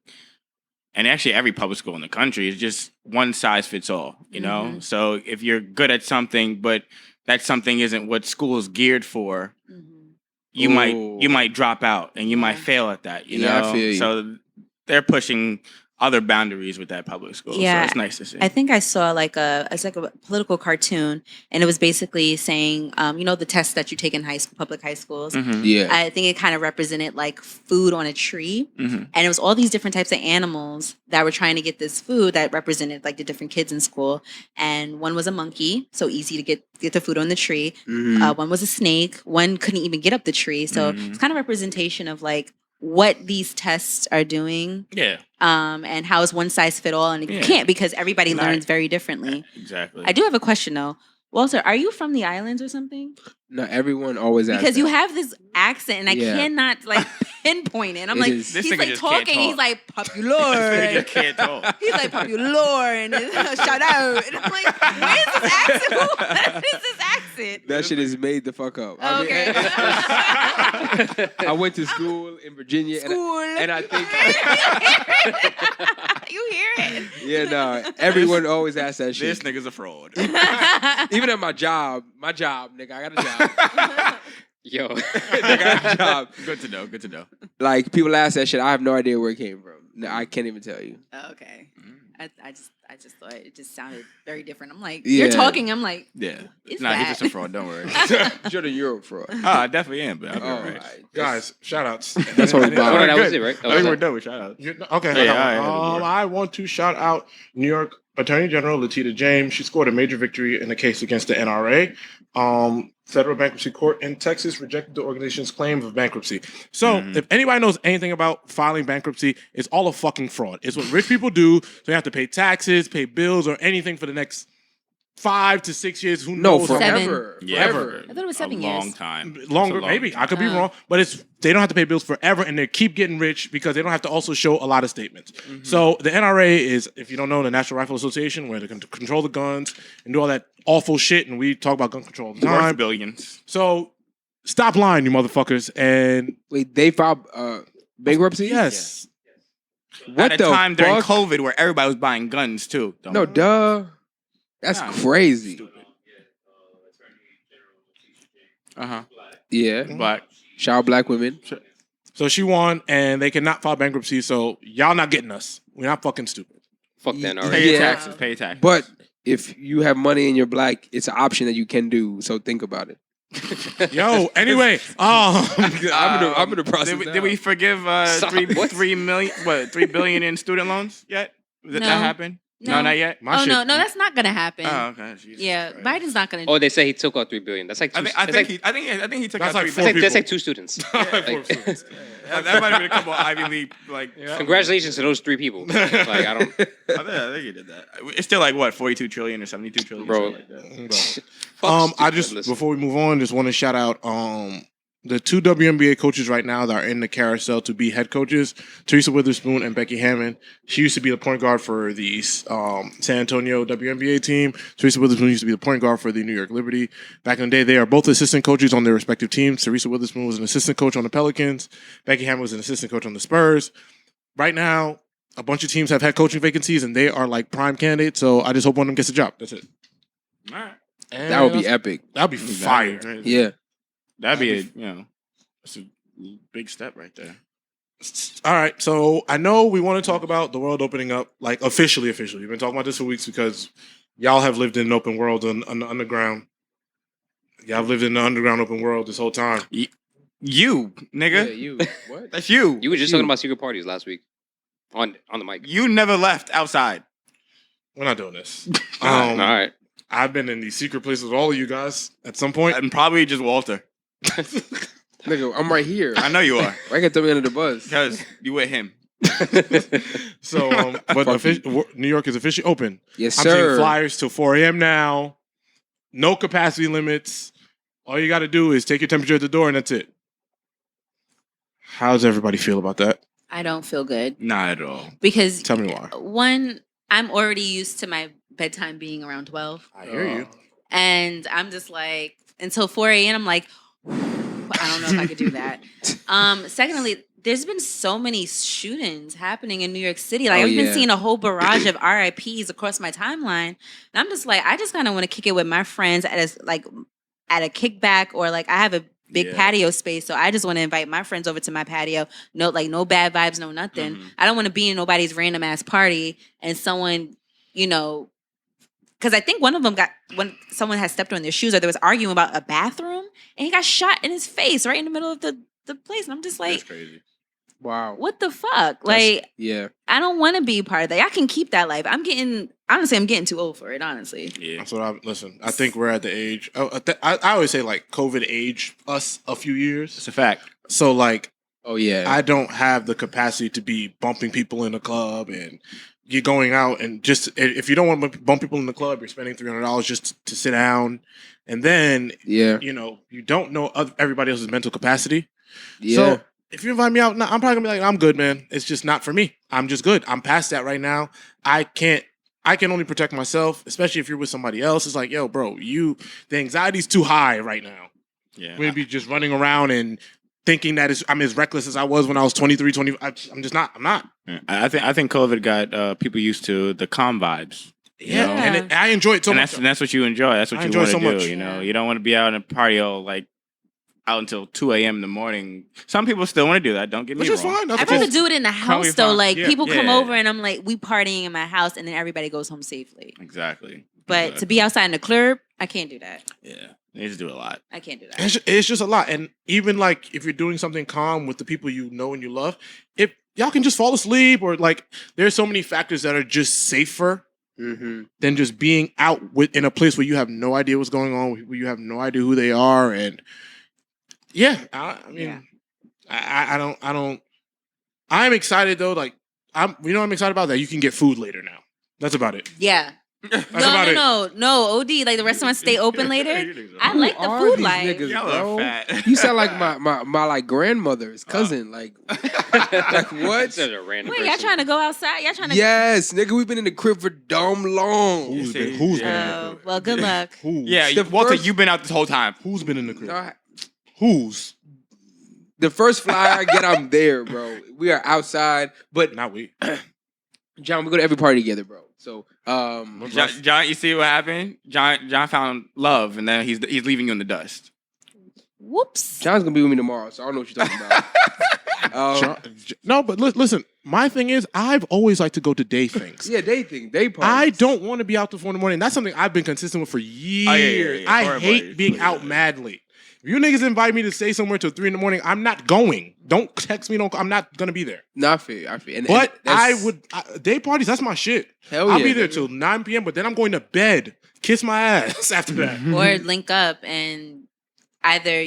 B: and actually every public school in the country is just one size fits all, you know?
E: Mhm.
B: So if you're good at something, but that something isn't what school is geared for,
E: Mhm.
B: you
A: Ooh.
B: might drop out and you might
E: Yeah.
B: fail at that, you
A: Yeah, I
B: know?
A: feel you.
B: So they're pushing other boundaries with that public school.
E: Yeah,
B: So it's nice to see.
E: I think I saw it's like a political cartoon, and it was basically saying, you know, the tests that you take in public high schools.
B: Mhm.
A: Yeah.
E: I think it kind of represented like food on a tree,
B: Mhm.
E: and it was all these different types of animals that were trying to get this food that represented like the different kids in school. And one was a monkey, so easy to get the food on the tree.
A: Mhm.
E: One was a snake. One couldn't even get up the tree. So
B: Mhm.
E: it's kind of representation of like what these tests are doing.
B: Yeah,
E: And how is one size fit all, and you
B: Yeah.
E: can't because everybody
B: Right.
E: learns very differently.
B: exactly.
E: I do have a question though, Walter. Are you from the islands or something?
A: No, everyone always asks
E: Because you
A: that.
E: have this accent, and I
A: Yeah.
E: cannot like pinpoint it. And I'm
A: It
E: like,
A: is-
B: This
E: he's
B: nigga
E: like
B: just can't
E: talking. He's
B: talk.
E: like
B: This
E: popular.
B: nigga can't talk.
E: He's like popular and shout out. And I'm like, where's this accent? What is this accent?
A: That shit is made the fuck up.
E: Okay.
A: I went to school in Virginia,
E: School.
A: and I think,
E: you hear it.
A: yeah, no, everyone always asks that
B: This
A: shit.
B: nigga's a fraud.
A: Even at my job, nigga, I got a job.
D: Yo.
A: Nigga, I got a job.
B: Good to know. Good to know.
A: Like, people ask that shit. I have no idea where it came from. No, I can't even tell you.
E: Okay. I just thought it just sounded very different. I'm like,
A: Yeah.
E: you're talking. I'm like,
B: Yeah.
E: It's
B: Nah, he's
E: that.
B: just a fraud. Don't worry.
A: You're the Euro fraud.
B: I definitely am, but I'll be
A: Oh,
B: all right.
A: right.
C: Guys, shout outs.
A: That's what we
D: Oh, no,
A: buy.
D: that was it, right? That
B: I
D: was
B: think we're
D: it.
B: done with shout outs.
C: Okay.
B: Yeah,
C: hold on.
B: all right,
C: I want to shout out New York Attorney General Letitia James. She scored a major victory in the case against the NRA. Federal Bankruptcy Court in Texas rejected the organization's claim of bankruptcy. So, if anybody knows anything about filing bankruptcy, it's all a fucking fraud. It's what rich people do. So you have to pay taxes, pay bills, or anything for the next 5 to 6 years. Who
A: No,
C: knows?
A: forever.
B: Yeah,
A: Forever.
E: I thought it was 7
B: a
E: years.
B: long time.
C: Longer,
B: It's a long
C: maybe.
B: time.
C: I could be wrong, but they don't have to pay bills forever, and they keep getting rich because they don't have to also show a lot of statements. So the NRA is, if you don't know, the National Rifle Association, where they can control the guns and do all that awful shit, and we talk about gun control all the
B: Worth
C: time.
B: billions.
C: So stop lying, you motherfuckers. And
A: Wait, they filed bankruptcy?
C: yes,
A: What
B: At a
A: the
B: time during
A: fuck?
B: COVID where everybody was buying guns too.
A: No, duh. That's
B: Nah.
A: crazy.
B: Uh-huh.
A: Yeah.
B: But
A: Shout out black women.
C: so she won, and they cannot file bankruptcy. So y'all not getting us. We're not fucking stupid.
D: Fuck that
B: pay
D: already.
B: your
A: Yeah.
B: taxes. Pay your taxes.
A: But if you have money and you're black, it's an option that you can do. So think about it.
C: Yo, anyway,
A: I'm in the process.
B: Did we forgive
D: Stop,
B: three
D: what?
B: 3 million? What, $3 billion in student loans yet? Did
E: No.
B: that happen? No,
E: No.
B: not yet.
C: my
E: Oh
C: shit,
E: no, that's not gonna happen.
B: Oh, okay. Jesus
E: Yeah,
B: Christ.
E: Biden's not gonna.
D: Oh, they say he took out $3 billion. That's like two,
B: I think he took
C: That's
B: out
C: like
B: 3
C: four
B: billion.
D: that's like
C: people.
D: 2 students.
C: Like,
B: That might have been a couple of Ivy League like.
D: Congratulations to those 3 people. Like I don't,
B: I think he did that. It's still like what, 42 trillion or 72 trillion,
D: Bro.
B: something like that.
C: I just
D: Listen.
C: before we move on, just want to shout out the 2 WNBA coaches right now that are in the carousel to be head coaches, Teresa Witherspoon and Becky Hammond. She used to be the point guard for the San Antonio WNBA team. Teresa Witherspoon used to be the point guard for the New York Liberty. Back in the day, they are both assistant coaches on their respective teams. Teresa Witherspoon was an assistant coach on the Pelicans. Becky Hammond was an assistant coach on the Spurs. Right now, a bunch of teams have had coaching vacancies, and they are like prime candidates. So I just hope one of them gets a job. That's it.
B: All right.
C: And
A: That would be epic.
C: That'd be fire.
A: Yeah.
B: That'd be that's a big step right there.
C: All right, so I know we want to talk about the world opening up, like officially. We've been talking about this for weeks because y'all have lived in an open world on the underground. Y'all have lived in the underground open world this whole time.
B: You, nigga.
A: Yeah, you. What?
B: That's you.
D: You were just talking about secret parties last week on the mic.
B: You never left outside.
C: We're not doing this.
D: All right.
C: I've been in these secret places with all of you guys at some point.
B: And probably just Walter.
A: Nigga, I'm right here.
B: I know you are.
A: Why can't throw me under the bus?
B: Because you with him.
C: So, but New York is officially open.
A: Yes,
C: I'm seeing
A: sir.
C: flyers till 4 a.m. now. No capacity limits. All you got to do is take your temperature at the door, and that's it. How does everybody feel about that?
E: I don't feel good
B: Not at all.
E: because
C: Tell me why.
E: one, I'm already used to my bedtime being around 12,
C: I hear you.
E: and I'm just like until 4 a.m. I'm like, I don't know if I could do that. Secondly, there's been so many shootings happening in New York City. Like
A: Oh,
E: I've been
A: yeah.
E: seeing a whole barrage of RIPs across my timeline, and I'm just like, I just kind of want to kick it with my friends at a kickback, or like I have a big
B: Yeah.
E: patio space, so I just want to invite my friends over to my patio. No, like no bad vibes, no nothing.
B: Mhm.
E: I don't want to be in nobody's random ass party and someone, because I think one of them when someone had stepped on their shoes, or there was arguing about a bathroom, and he got shot in his face right in the middle of the place, and I'm just like,
B: That's crazy.
A: Wow.
E: what the fuck? Like,
A: Yeah.
E: I don't want to be part of that. I can keep that life. I'm getting too old for it, honestly.
B: Yeah.
C: That's what listen. I think we're at the age. I always say like COVID aged us a few years.
B: It's a fact.
C: So like
A: Oh yeah.
C: I don't have the capacity to be bumping people in the club, and you're going out and just if you don't want to bump people in the club, you're spending $300 just to sit down, and then
A: yeah.
C: you don't know everybody else's mental capacity.
A: Yeah.
C: So if you invite me out, I'm probably gonna be like, I'm good, man. It's just not for me. I'm just good. I'm past that right now. I can only protect myself, especially if you're with somebody else. It's like, yo, bro, the anxiety's too high right now.
B: Yeah.
C: We're gonna be just running around and thinking that I'm as reckless as I was when I was 23, 20. I'm just not. I'm not.
B: Yeah. I think COVID got people used to the calm vibes.
C: Yeah,
B: know?
C: and I enjoy it so
B: And
C: much.
B: that's what you enjoy. That's what
C: I
B: you
C: enjoy
B: want
C: it
B: to
C: so
B: do.
C: much.
B: You know,
E: Yeah.
B: you don't want to be out and party all like out until 2 a.m. in the morning. Some people still want to do that. Don't get me
C: Which is
B: wrong.
C: fine. That's
E: I'd
C: cool.
E: rather do it in the
B: Probably
E: house though.
B: fine.
E: Like
C: Yeah.
E: people come
B: Yeah.
E: over and I'm like, we partying in my house, and then everybody goes home safely.
B: Exactly.
E: But to be outside in the club, I can't do that.
B: Yeah, they just do a lot.
E: I can't do that.
C: It's just a lot. And even like if you're doing something calm with the people you know and you love, if y'all can just fall asleep, or like there's so many factors that are just safer
A: Mm-hmm.
C: than just being out in a place where you have no idea what's going on, where you have no idea who they are, and I mean, I don't. I'm excited though. Like I'm excited about that. You can get food later now. That's about it.
E: Yeah.
C: That's about it.
E: No. OD, like the restaurants stay open later. I like the
A: Who are
E: food
A: these
E: life.
A: niggas,
B: Y'all
A: bro?
B: are fat.
A: You sound like my like grandmother's cousin. Like what?
D: Such a random
E: Wait, y'all
D: person.
E: trying to go outside? Y'all trying to?
A: Yes, nigga, we've been in the crib for dumb long.
C: Who's
B: Yeah.
C: been in the
B: Yeah.
C: crib?
E: Well, good luck.
C: Who's?
B: Yeah,
A: The
B: Walter,
A: first-
B: you've been out this whole time.
C: Who's been in the crib?
A: No,
C: Who's?
A: the first flyer I get, I'm there, bro. We are outside, but
C: Not we.
A: John, we go to every party together, bro. So,
B: John, you see what happened? John found love, and then he's leaving you in the dust.
E: Whoops.
A: John's gonna be with me tomorrow, so I don't know what you're talking about.
C: No, but listen. My thing is, I've always liked to go to day things.
A: Yeah, day parties.
C: I don't want to be out till 4 in the morning. That's something I've been consistent with for years.
B: Yeah.
C: I
B: Sorry,
C: hate
B: buddy.
C: being out mad late. If you niggas invite me to stay somewhere till 3 in the morning, I'm not going. Don't text me. I'm not gonna be there.
A: Not fair. I feel.
C: But
A: and that's-
C: day parties. That's my shit.
A: Hell
C: I'll
A: yeah,
C: be there
A: nigga.
C: till 9 p.m. But then I'm going to bed. Kiss my ass after that.
E: Or link up and either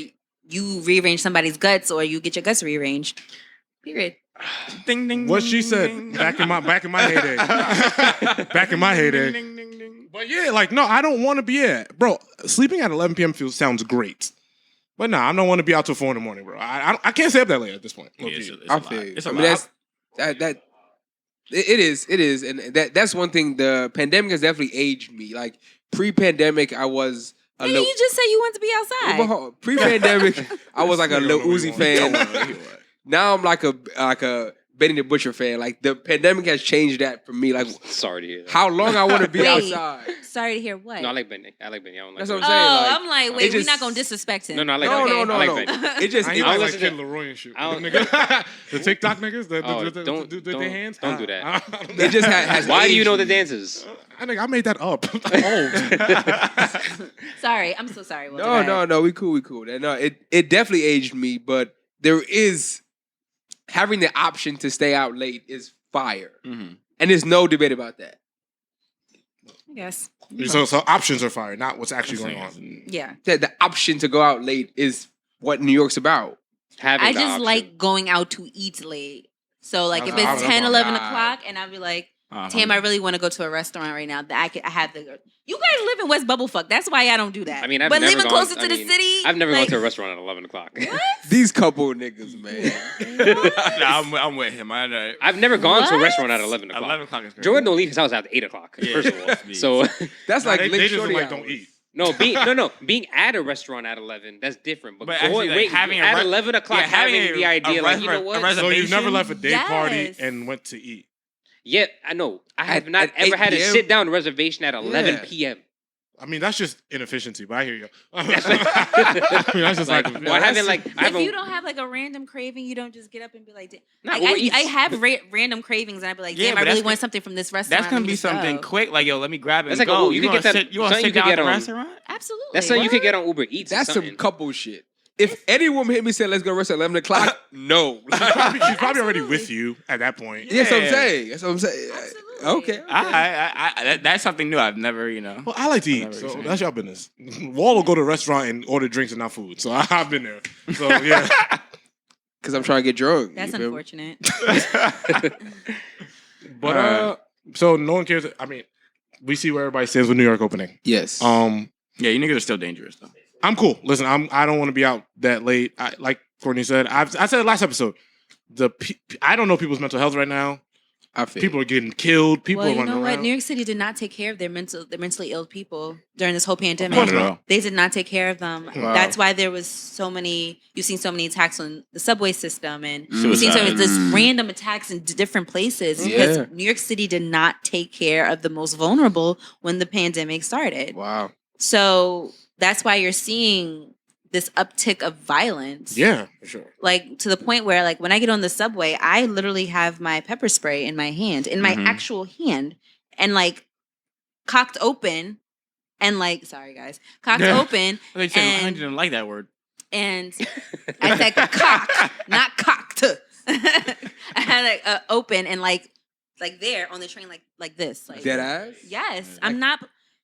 E: you rearrange somebody's guts or you get your guts rearranged. Period.
B: Ding ding.
C: What she
B: ding,
C: said
B: ding.
C: back in my heyday. Back in my heyday.
B: Ding, ding, ding.
C: But yeah, like no, I don't want to be at bro. Sleeping at 11 p.m. sounds great, but nah, I don't want to be out till 4 in the morning, bro. I can't stay up that late at this point.
B: Yeah,
C: Okay.
B: it's
A: I
B: a
A: feel.
B: lot.
A: you.
B: It's a
A: I mean,
B: lot.
A: it is, and that's one thing. The pandemic has definitely aged me. Like pre-pandemic, I was a
E: Nigga,
A: little.
E: you just said you want to be outside.
A: Pre-pandemic, I was like a
C: Nigga
A: Lil
C: don't know what
A: Uzi
C: he
A: fan.
C: want.
A: Now I'm like a Benny the Butcher fan. Like the pandemic has changed that for me. Like
D: Sorry to hear that.
A: how long I want to be
E: Wait.
A: outside.
E: Sorry to hear what.
D: No, I like Benny. I like Benny. I don't like
A: That's what
D: Benny.
A: I'm saying.
E: Oh,
A: like,
E: I'm like,
A: it
E: wait, we're
A: just-
E: not gonna disrespect him.
D: No, I like
A: No,
D: Benny.
A: no,
D: I like
A: no.
D: Benny.
A: It just
C: I
A: it,
C: ain't
D: don't
C: like
D: listen
C: Kid
D: to-
C: Leroy and shit.
D: I don't-
C: The TikTok niggas,
D: Oh,
C: the
D: don't-
C: their hands.
D: don't do that.
A: it just has.
D: Why do you
A: aged
D: know the
A: me.
D: dances?
C: I think I made that up. I'm old.
E: Sorry, I'm so sorry. Walter. Go ahead.
A: No, we cool. No, it definitely aged me, but there is having the option to stay out late is fire,
B: Mhm.
A: and there's no debate about that.
E: I guess.
C: So options are fire, not what's actually going on.
E: Yeah.
A: The option to go out late is what New York's about.
D: Having
E: I
D: the
E: just
D: option.
E: like going out to eat late. So like if
C: I
E: it's
C: was
E: 10,
C: on
E: 11
A: God.
E: o'clock and I'll be like,
B: Uh-huh.
E: Tam, I really want to go to a restaurant right now. That I have the. You guys live in West Bubblefuck. That's why I don't do that.
D: I mean, I've
E: but
D: never
E: living
D: gone-
E: closer
D: I
E: to the
D: mean,
E: city.
D: I've never
E: like,
D: gone to a restaurant at 11 o'clock.
A: These couple niggas, man.
B: I'm with him. I know.
D: I've never gone to a
E: What?
D: restaurant at 11 o'clock.
B: 11 o'clock is great.
D: Jordan don't leave his house after 8 o'clock,
B: Yeah.
D: first of all.
B: Speed.
D: So,
A: That's
C: Nah,
A: like
C: they
A: Link
C: just
A: Shorty
C: like
A: hours.
C: don't eat.
D: no, being at a restaurant at 11, that's different. But,
B: But actually, like, having a
D: at
B: re-
D: 11 o'clock,
B: yeah, having
D: having the idea, like, you know
B: a
D: what?
C: So you've never
B: Reservation?
C: left a day party
E: Yes.
C: and went to eat.
D: Yeah, I know. I have
A: At-
D: not
A: at
D: ever
A: 8
D: had a
A: p.m.?
D: sit-down reservation at 11
A: Yeah.
D: p.m.
C: I mean, that's just inefficiency, but I hear you. I
D: That's
C: mean, that's just like,
D: Like, well, I haven't, like, I
E: If
D: haven't...
E: you don't have like a random craving, you don't just get up and be like,
D: Nah,
E: like
D: Uber
E: I
D: Eats.
E: have random cravings, and I'd be like,
B: Yeah,
E: damn,
B: but
E: I really
B: that's
E: want
B: go-
E: something from this restaurant.
B: That's gonna
E: Let me
B: be
E: just
B: something
E: go.
B: quick. Like, yo, let me grab it.
D: That's
B: and
D: like,
B: go.
D: oh, you could
B: wanna
D: get that-
B: sit- You want to
D: something
B: sit
D: you could
B: down at
D: get
B: the
D: on-
B: restaurant?
E: Absolutely.
D: That's something you could
E: What?
D: get on Uber Eats. or
A: That's some
D: something.
A: couple shit. If any woman hit me and said, let's go rest at 11 o'clock, no.
C: she's probably already
E: Absolutely.
C: with you at that point.
A: That's what I'm
B: Yeah.
A: saying. That's what I'm saying.
E: Absolutely.
A: Okay.
B: That's something new. I've never,
C: Well, I like to eat,
B: I've never
C: so
B: seen
C: that's your business. Wall will go to a restaurant and order drinks and not food, so I've been there. So yeah,
A: Because I'm trying to get drunk.
E: That's
A: you feel me?
E: unfortunate.
C: but so no one cares. I mean, we see where everybody stands with New York opening.
A: Yes.
B: Yeah, you niggas are still dangerous though.
C: I'm cool. Listen, I don't want to be out that late. Like Courtney said, I said it last episode. I don't know people's mental health right now.
A: I feel
C: People are getting killed. People
E: Well,
C: are
E: you
C: running
E: know what?
C: around.
E: New York City did not take care of their mentally ill people during this whole pandemic.
C: course not.
E: They did not take care of them.
A: Wow.
E: That's why there was you've seen so many attacks on the subway system, and you've seen so
B: Suicide.
E: many this random attacks in different places
A: Yeah.
E: because New York City did not take care of the most vulnerable when the pandemic started.
A: Wow.
E: So that's why you're seeing this uptick of violence.
C: Yeah, for sure.
E: Like to the point where like when I get on the subway, I literally have my pepper spray in my hand, in my
B: Mhm.
E: actual hand, and like cocked open, and like sorry guys, cocked
B: Yeah.
E: open,
B: They said I
E: And-
B: didn't like that word.
E: and I said cocked, not cocked. I had like open and like there on the train like this, like
A: Dead ass?
E: yes, I'm not.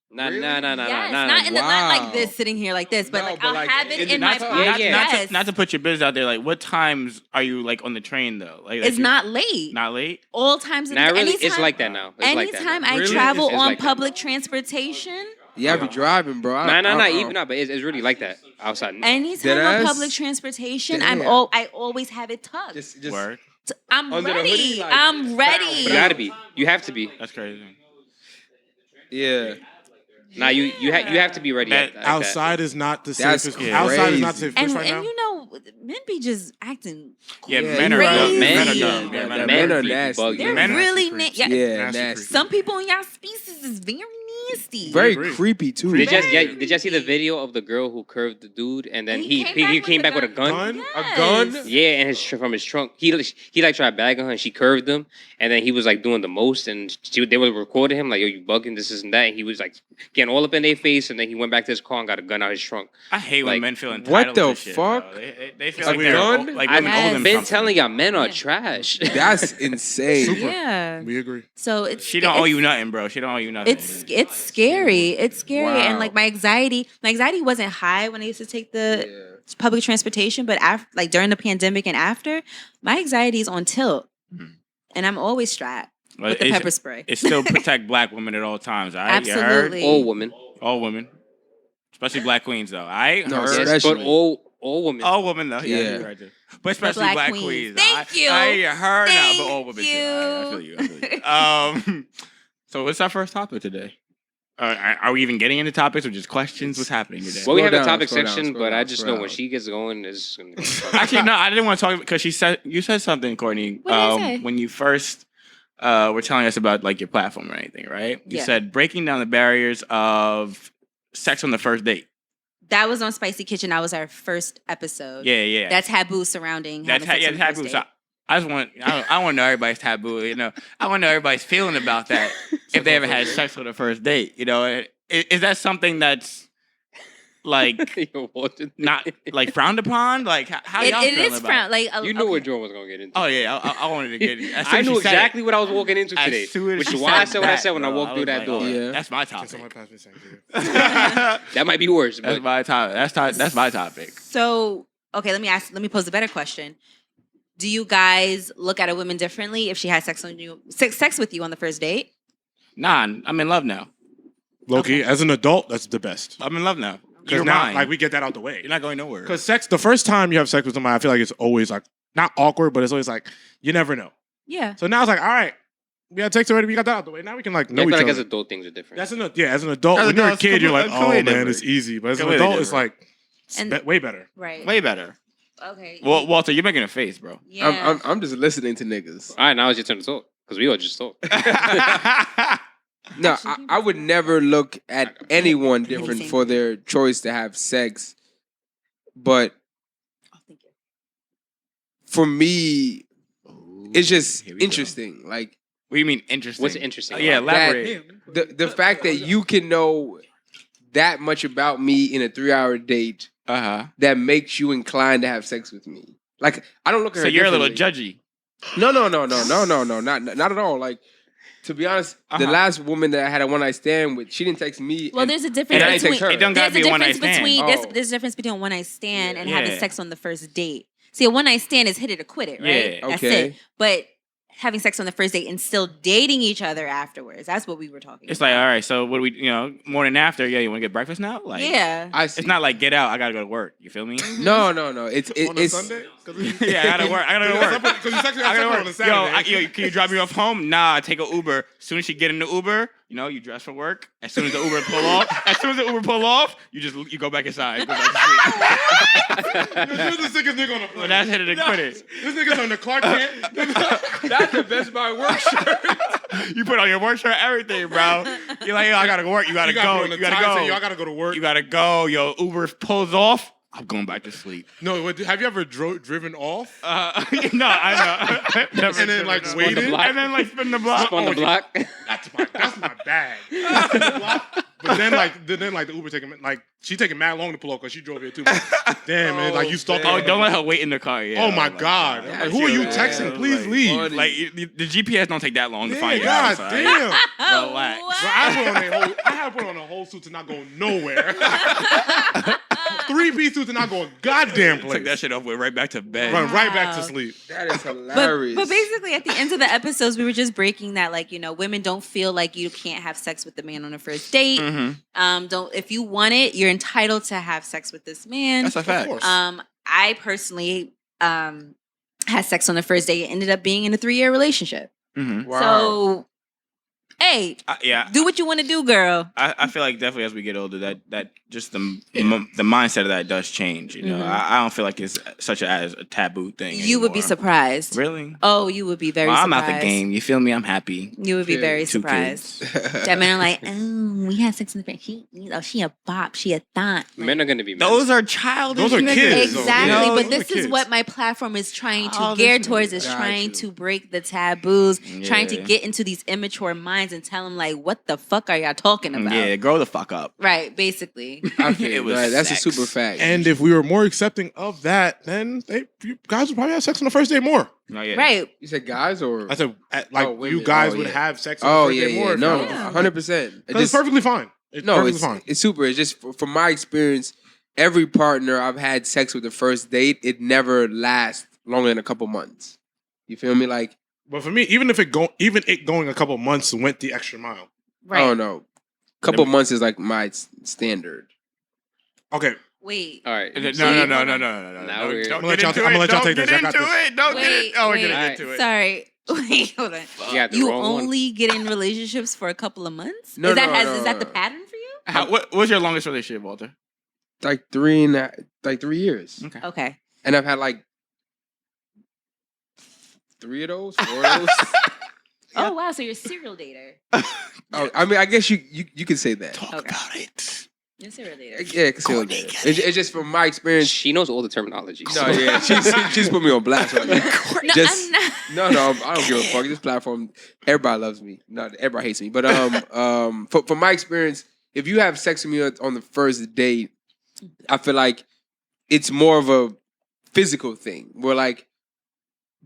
D: Nah,
A: Really?
D: nah, nah, nah,
E: Yes,
D: nah,
E: not
D: nah.
E: in the not like
A: Wow.
E: this sitting here like this, but
A: No,
E: like
A: but
E: I'll
A: like,
E: have it
A: is
E: in
A: it
E: my
A: not-
E: pocket.
D: Yeah.
B: Not to put your business out there. Like, what times are you like on the train though? Like,
E: It's not late.
B: not late.
E: All times of
D: Nah,
E: the
D: really,
E: anytime,
D: it's like that now. It's like that
E: anytime
D: now.
E: I
A: Really?
E: travel
D: It's
E: on
D: like that
E: public
D: now.
E: transportation,
A: Yeah, I be driving, bro.
D: Nah, even not, but it's really like that outside.
E: anytime on
A: Deadass?
E: public transportation,
A: Damn.
E: I always have it tucked.
A: Just
B: Work.
E: I'm
A: under the
E: ready.
A: hoodie, like,
E: I'm ready.
D: You gotta be. You have to be.
B: That's crazy.
A: yeah.
D: Nah, you have to be ready.
B: That-
D: Like
C: Outside is not the
A: That's
C: safest.
A: crazy.
C: Outside is not the safest
E: And
C: place right now.
E: you know, men be just acting.
B: Yeah,
A: Yeah,
B: men
A: you
B: are
A: right.
B: dumb. Men are
E: Crazy.
B: dumb.
A: Yeah,
B: Yeah,
A: men
B: men
A: are
B: are
A: nasty.
D: bug.
E: They're
B: Men are
E: really
C: creeps.
A: Yeah,
C: Nasty
A: nasty.
C: creeps.
E: Some people in y'all species is very nasty.
A: Very
C: agree.
A: creepy too.
D: Did
E: Very
D: did you see the video of the girl who curved the dude and then
E: And
D: he came back with a gun?
C: Gun?
A: A gun?
E: Yes.
D: Yeah, and from his trunk, he like tried bagging her and she curved him, and then he was like doing the most, and they were recording him like, "Yo, you bugging this and that," and he was like getting all up in their face, and then he went back to his car and got a gun out his trunk.
B: I hate when
D: Like,
B: men feel entitled.
A: what the
B: to shit, bro.
A: fuck?
B: They feel
A: A
B: like they're
A: gun?
B: like
D: I've
B: women owe them
D: been
B: something.
D: telling y'all, men are
E: Yeah.
D: trash.
A: That's insane.
E: Yeah.
C: We agree.
E: So it's
B: She don't owe you nothing, bro. She don't owe you nothing.
E: It's scary. It's scary,
A: Wow.
E: and like my anxiety wasn't high when I used to take the
A: Yeah.
E: public transportation, but after, like during the pandemic and after, my anxiety is on tilt,
B: Mhm.
E: and I'm always strapped
B: But
E: with the
B: it's-
E: pepper spray.
B: It still protect black women at all times. All right, You heard?
E: Absolutely.
D: All women,
B: All women, especially black queens, though. I
A: No,
B: heard.
A: sir.
D: yes, but
A: Especially-
D: all women.
B: All women, though. Yeah,
A: Yeah.
B: you're right there. But especially
E: black
B: black
E: queens.
B: queens.
E: Thank you.
B: I heard now, but
E: Thank
B: all women too.
E: you.
B: I feel you. I feel you. So what's our first topic today? Are we even getting into topics or just questions? What's happening today?
D: Well, we have
A: Scroll
D: a
A: down,
D: topic
A: scroll down,
D: section,
A: scroll
D: but
A: down,
D: I just
A: scroll
D: know when
A: down.
D: she gets going, it's gonna be
B: Actually, no, I didn't want to talk because you said something, Courtney.
E: What did I say?
B: When you first were telling us about like your platform or anything, right? You
E: Yeah.
B: said breaking down the barriers of sex on the first date.
E: That was on Spicy Kitchen. That was our first episode.
B: Yeah.
E: That taboo surrounding having sex on the first
B: taboo.
E: date.
B: So I want to know everybody's taboo. You know, I want to know everybody's feeling about that if they ever had sex on the first date. You know, is that something that's like
D: Yo, Walter.
B: not like frowned upon? Like how y'all
E: It
B: feeling
E: is
B: about
E: frown.
B: it?
E: Like
D: You knew
E: okay.
D: what Joe was gonna get into.
B: Oh yeah, I wanted to get it. As soon
D: I
B: as
D: knew
B: she said it,
D: exactly what I was walking into
B: as
D: today,
B: soon as
D: which
B: she
D: is why I
B: said
D: said what I
B: that,
D: said when I
B: bro,
D: walked through
B: was
D: that
B: like,
D: door.
B: oh,
A: Yeah.
B: That's my
C: Can someone
B: topic.
C: pass me something?
D: That might be worse,
B: That's
D: but
B: my topic. That's my topic.
E: So okay, let me pose a better question. Do you guys look at a woman differently if she has sex with you on the first date?
B: Nah, I'm in love now.
C: Loki, as an adult, that's the best.
B: I'm in love now.
C: Because
B: You're
C: now,
B: mine.
C: like, we get that out the way.
B: You're not going nowhere.
C: Because sex, the first time you have sex with somebody, I feel like it's always like not awkward, but it's always like you never know.
E: Yeah.
C: So now it's like, all right, we had sex already, we got that out the way. Now we can like
D: I
C: know
D: feel
C: each
D: like
C: other.
D: as adult things are different.
C: As an adult,
B: As
C: when you're a
B: adults,
C: kid, you're like, oh
B: completely
C: man,
B: different.
C: it's easy. But as an
B: Completely
C: adult, it's
B: different.
C: like it's
E: And-
C: way better.
E: Right.
B: Way better.
E: Okay.
B: Well, Walter, you're making a face, bro.
E: Yeah.
A: I'm just listening to niggas.
D: All right, now it's your turn to talk because we all just talk.
A: No,
E: Actually,
A: I would never look at anyone different
E: Amazing.
A: for their choice to have sex. But
E: Oh, thank you.
A: for me, it's just
B: Here we go.
A: interesting. Like
B: What do you mean interesting?
D: What's interesting?
B: Yeah,
D: about it?
B: elaborate.
A: the fact that you can know that much about me in a 3-hour date that makes you inclined to have sex with me. Like I don't look at
B: So
A: her
B: you're a little
A: differently.
B: judgy.
A: No, not at all. Like, to be honest, the
B: Uh-huh.
A: last woman that I had a one night stand with, she didn't text me.
E: Well,
A: and-
E: there's a
A: and
E: difference
A: I didn't text
E: between
A: her.
B: It don't
E: there's
B: gotta
E: a
B: be a one-night
E: difference
B: stand.
E: between
A: Oh.
E: there's a difference between a one night stand and
B: Yeah.
E: having sex on the first date. See, a one night stand is hit it or quit it, right?
B: Yeah.
E: That's
A: Okay.
E: it. But having sex on the first date and still dating each other afterwards, that's what we were talking
B: It's
E: about.
B: like, all right, so what do we, morning after, yeah, you want to get breakfast now? Like,
E: Yeah.
A: I see.
B: It's not like get out, I gotta go to work. You feel me?
A: No. It's
C: On a
A: it's
C: Sunday?
B: Yeah, I gotta work. I gotta go to work.
C: Because you text me
B: I gotta
C: on
B: work.
C: a
B: Yo,
C: Saturday.
B: can you drop me off home? Nah, take an Uber. As soon as you get in the Uber, you dress for work. As soon as the Uber pull off, you go back inside. Go back to sleep.
C: You're the sickest nigga on the
B: Well,
C: planet.
B: that's hit it and quit it.
C: This nigga's on the Clark Kent.
A: that's the best my work shirt.
B: You put on your work shirt, everything, bro. You're like, yo, I gotta go work. You gotta go. You gotta go.
C: Yo, I gotta go to work.
B: You gotta go. Yo, Uber pulls off. I'm going back to sleep.
C: No, have you ever driven off?
B: No, I know. Never
C: And then,
B: did
C: like,
B: it.
C: waited?
B: And then like spin the block.
D: On the block.
C: That's my bag. But But then the Uber taking she taking mad long to pull up because she drove here too. Damn, man, like you stalking.
B: Oh, don't let her wait in the car. Yeah.
C: Oh my God!
A: Yeah,
C: Like, who are you
A: yeah,
C: texting?
A: yeah,
C: Please
A: like,
C: leave.
A: funny.
B: Like the GPS don't take that long to
C: Yeah,
B: find you.
C: God
B: outside.
C: damn.
B: Relax.
E: What?
C: Bro, I had put on a whole suit to not go nowhere. 3-piece suit to not go a goddamn place.
B: Took that shit off, went right back to bed.
C: Run right back to
E: Wow.
C: sleep.
A: That is hilarious.
E: But basically, at the end of the episodes, we were just breaking that, like, women don't feel like you can't have sex with the man on a first date.
B: Mm-hmm.
E: Don't if you want it, you're entitled to have sex with this man.
B: That's a fact.
C: course.
E: I personally had sex on the first date. It ended up being in a 3-year relationship.
B: Mm-hmm.
A: Wow.
E: So, hey,
B: Yeah.
E: do what you want to do, girl.
B: I feel like definitely as we get older, that just the mindset of that does change. You know,
E: Mhm.
B: I don't feel like it's such as a taboo thing.
E: You would be
B: anymore.
E: surprised.
B: Really?
E: Oh, you would be very
B: Well, I'm
E: surprised.
B: out the game. You feel me? I'm happy.
E: You would be
A: Yeah,
E: very
B: 2
E: surprised.
B: kids.
E: That men are like, oh, we had sex in the bed. She a bop. She a thought.
D: Men are gonna be men.
B: Those are childish.
C: Those are
B: niggas,
C: kids, though.
E: Exactly,
C: You know,
E: but
C: those
E: this
C: are
E: is
C: kids.
E: what my platform is trying to
B: Oh,
E: gear
B: this is-
E: towards. Is
A: Got
E: trying
A: you.
E: to break the taboos, trying to
B: Yeah.
E: get into these immature minds and tell them like, what the fuck are y'all talking about?
B: Yeah, grow the fuck up.
E: Right, basically.
A: I feel
B: It was
A: right. That's
B: sex.
A: a super fact.
C: And if we were more accepting of that, then you guys would probably have sex on the first day more.
B: Oh, yeah.
E: Right.
A: you said guys or
C: I said,
A: Oh, women.
C: you guys
A: Oh,
C: would
A: yeah.
C: have sex on
A: oh
C: the first
A: yeah,
C: day more.
A: yeah,
C: if
A: no,
C: y'all-
E: Yeah.
A: 100%.
C: Because it's perfectly fine. It's perfectly fine.
A: It's super. It's just from my experience, every partner I've had sex with the first date, it never lasts longer than a couple months. You feel me? Like,
C: But for me, even it going a couple months went the extra mile.
E: Right.
A: I don't know, couple months is like my standard.
C: Okay,
E: Wait.
D: All right.
B: No,
E: Wait,
B: no,
E: hold
B: no,
E: on.
B: no, no, no,
D: Now
B: no.
D: we're-
B: Don't
C: I'm gonna
B: get
C: let
B: into
C: y'all- I'm gonna
B: it.
C: let y'all
B: Don't
C: take
B: get
C: this. I got
B: into
C: this.
B: it. Don't get
E: Wait,
B: it. Oh, we're
E: wait.
B: getting
D: All
B: into it.
E: Sorry. Wait, hold on.
D: You got the
E: You
D: wrong one.
E: only get in relationships for a couple of months?
A: No,
E: is that
A: no,
E: is
A: no,
E: that the
A: no.
E: pattern for you?
B: What was your longest relationship, Walter?
A: Like 3 years,
B: Okay.
E: Okay.
A: and I've had like 3 of those, 4 of those.
E: Oh wow, so you're a serial dater.
A: Oh, I mean, I guess you could say that.
B: Talk
E: Okay.
B: about it.
E: You're a serial dater.
A: Yeah, concealed
B: Courtney,
A: dating.
B: get
A: It's just from my experience.
D: She knows all the terminology.
A: No, yeah, she's put me on blast right now.
E: No,
A: Just-
E: I'm not.
A: No, I don't give a fuck. This platform, everybody loves me. No, everybody hates me. But from my experience, if you have sex with me on the first date, I feel like it's more of a physical thing. Where like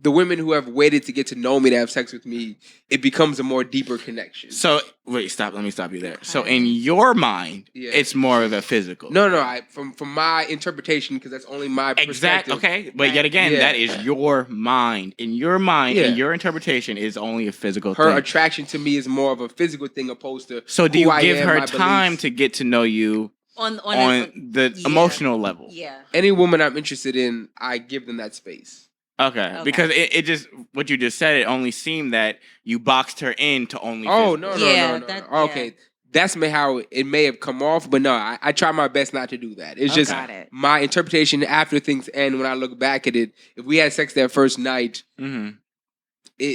A: the women who have waited to get to know me to have sex with me, it becomes a more deeper connection.
B: So wait, stop. Let me stop you there. So
E: Okay.
B: in your mind,
A: Yeah.
B: it's more of a physical.
A: No, from my interpretation, because that's only my
B: Exact.
A: perspective.
B: Okay, but
E: Right.
B: yet again,
A: Yeah.
B: that is your mind. In your mind,
A: Yeah.
B: and your interpretation is only a physical
A: Her
B: thing.
A: attraction to me is more of a physical thing opposed to
B: So do
A: who
B: you
A: I
B: give
A: am,
B: her
A: my
B: time
A: beliefs.
B: to get to know you
E: on
B: on the
E: yeah.
B: emotional level?
E: yeah.
A: Any woman I'm interested in, I give them that space.
B: Okay.
E: Okay.
B: Because it just what you just said, it only seemed that you boxed her into only.
A: Oh
B: physical.
A: no,
E: Yeah,
A: no.
E: that-
A: Okay,
E: yeah.
A: that's how it may have come off, but no, I try my best not to do that. It's just
E: Got it.
A: my interpretation after things end. When I look back at it, if we had sex that first night,
B: Mhm.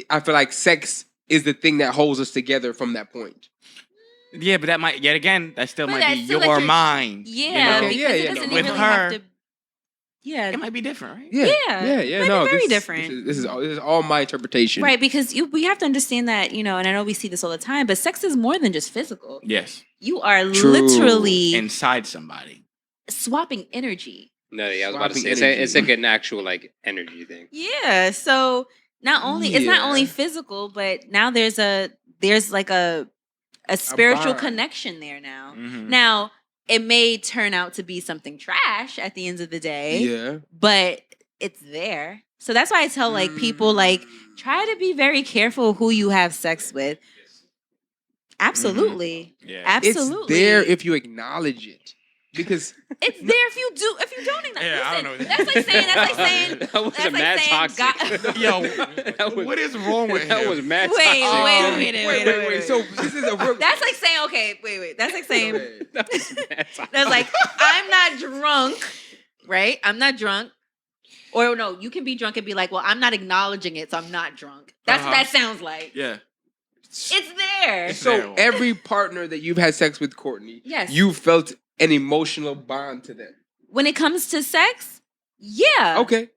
A: I feel like sex is the thing that holds us together from that point.
B: Yeah, but that might yet again that still
E: But
B: might
E: that's
B: be
E: still
B: your
E: like your-
B: mind.
E: Yeah,
B: you know?
A: Okay,
E: because
A: yeah,
E: it
A: yeah,
E: doesn't
A: no.
B: With
E: really
B: her-
E: have to. Yeah,
B: It might be different, right?
A: Yeah,
E: Yeah, might be
A: No,
E: very
A: this,
E: different.
A: This is all my interpretation.
E: right. Because we have to understand that and I know we see this all the time, but sex is more than just physical.
B: Yes.
E: You are
A: True.
E: literally
B: Inside somebody.
E: swapping energy.
D: No, yeah, I was about to
A: Swapping
D: say
A: energy.
D: it's like an actual like energy thing.
E: Yeah. So it's not
A: Yeah.
E: only physical, but now there's like a spiritual
A: bond.
E: connection there now.
B: Mhm.
E: Now it may turn out to be something trash at the end of the day,
A: Yeah.
E: but it's there. So that's why I tell like people like try to be very careful who you have sex with. Absolutely.
B: Yeah.
E: Absolutely.
A: It's there if you acknowledge it, because
E: It's there if you don't acknowledge.
B: Yeah, I don't
E: Listen,
B: know.
E: that's like saying
D: That was
E: that's
D: a mad toxic.
E: God,
B: Yo,
D: That was-
B: what is wrong with
D: That
B: him?
D: was mad
E: Wait,
D: toxic.
E: wait a minute,
A: wait. So this is a real.
E: that's like saying okay, wait. That's like saying
D: That was mad toxic.
E: that's like I'm not drunk, right? I'm not drunk. Or no, you can be drunk and be like, well, I'm not acknowledging it, so I'm not drunk. That's what
B: Uh-huh.
E: that sounds like.
B: Yeah.
E: It's there.
B: It's
A: So
B: there.
A: every partner that you've had sex with, Courtney,
E: Yes.
A: you felt an emotional bond to them.
E: When it comes to sex, yeah.
A: Okay.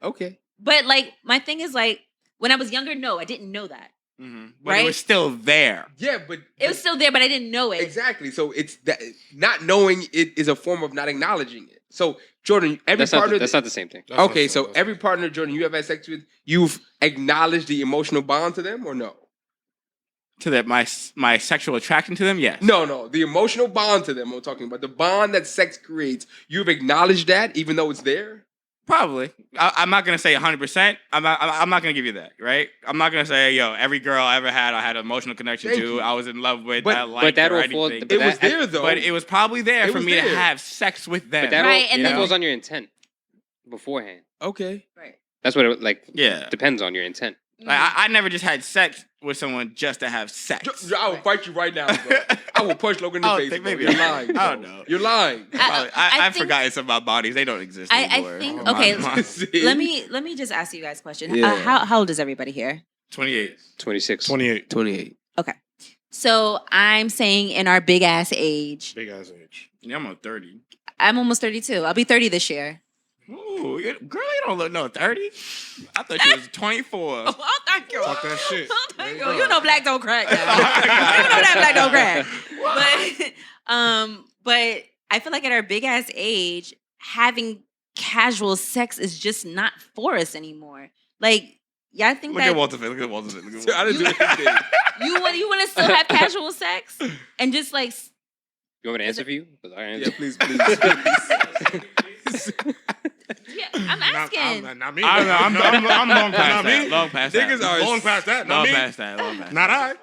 E: But like my thing is like when I was younger, no, I didn't know that.
B: But
E: Right?
B: it was still there.
A: Yeah, but
E: It was still there, but I didn't know it.
A: exactly. So it's that not knowing it is a form of not acknowledging it. So Jordan, every partner.
D: That's not the same thing.
A: Okay, so every partner, Jordan, you have had sex with, you've acknowledged the emotional bond to them, or no?
B: To that, my sexual attraction to them, yes.
A: No, the emotional bond to them. I'm talking about the bond that sex creates. You've acknowledged that, even though it's there.
B: Probably. I'm not gonna say 100%. I'm not gonna give you that, right? I'm not gonna say, yo, every girl I ever had, I had an emotional connection
A: Thank
B: to.
A: you.
B: I was in love with.
A: But-
B: I liked
D: that
B: her or
D: all falls-
B: anything.
D: but
A: It was there though.
B: But it was probably there
A: It
B: for
A: was
B: me to
A: there.
B: have sex with them.
D: But that,
E: Right,
D: all,
E: and
D: that
E: then-
D: falls on your intent beforehand.
A: Okay.
E: Right.
D: That's what it
B: Yeah.
D: depends on your intent.
B: Like, I never just had sex with someone just to have sex.
A: I will fight you right now, bro. I will punch Logan in the
B: I don't
A: face.
B: think
A: Bro.
B: maybe
A: You're
B: I-
A: lying.
B: I
A: bro.
B: don't know.
A: You're lying.
B: Probably.
E: I
B: I've
E: think-
B: forgotten some of my bodies. They don't exist
E: I
B: anymore.
E: think
B: My
E: okay.
B: mind.
A: See?
E: Let me just ask you guys a question.
A: Yeah.
E: How old is everybody here?
B: 28.
D: 26.
C: 28.
A: 28.
E: So I'm saying in our big ass age.
C: Big ass age.
B: Yeah, I'm on 30.
E: I'm almost 32. I'll be 30 this year.
B: Ooh, girl, you don't look no 30. I thought you was 24.
E: Oh, thank you.
C: Talk that shit.
E: Oh, thank you.
C: There you
E: You
C: go.
E: know black don't crack. Now. You know that black don't crack. But I feel like at our big ass age, having casual sex is just not for us anymore. Like, y'all think
B: Look
E: that
B: at Walter Fit. Look at Walter Fit. Look at
A: I
B: Walter
A: didn't do anything.
E: you want to still have casual sex and just like
D: You want me to answer for you? 'Cause I
A: Yeah,
D: answer.
A: please.
E: yeah, I'm asking.
C: Not me.
B: I don't know. I'm long past
C: Not
B: that.
C: me.
B: Long past
A: Niggas
B: that.
A: are
C: Long past that. Not
B: Long
C: me.
B: past that. Long past
C: Not
B: that.
C: I.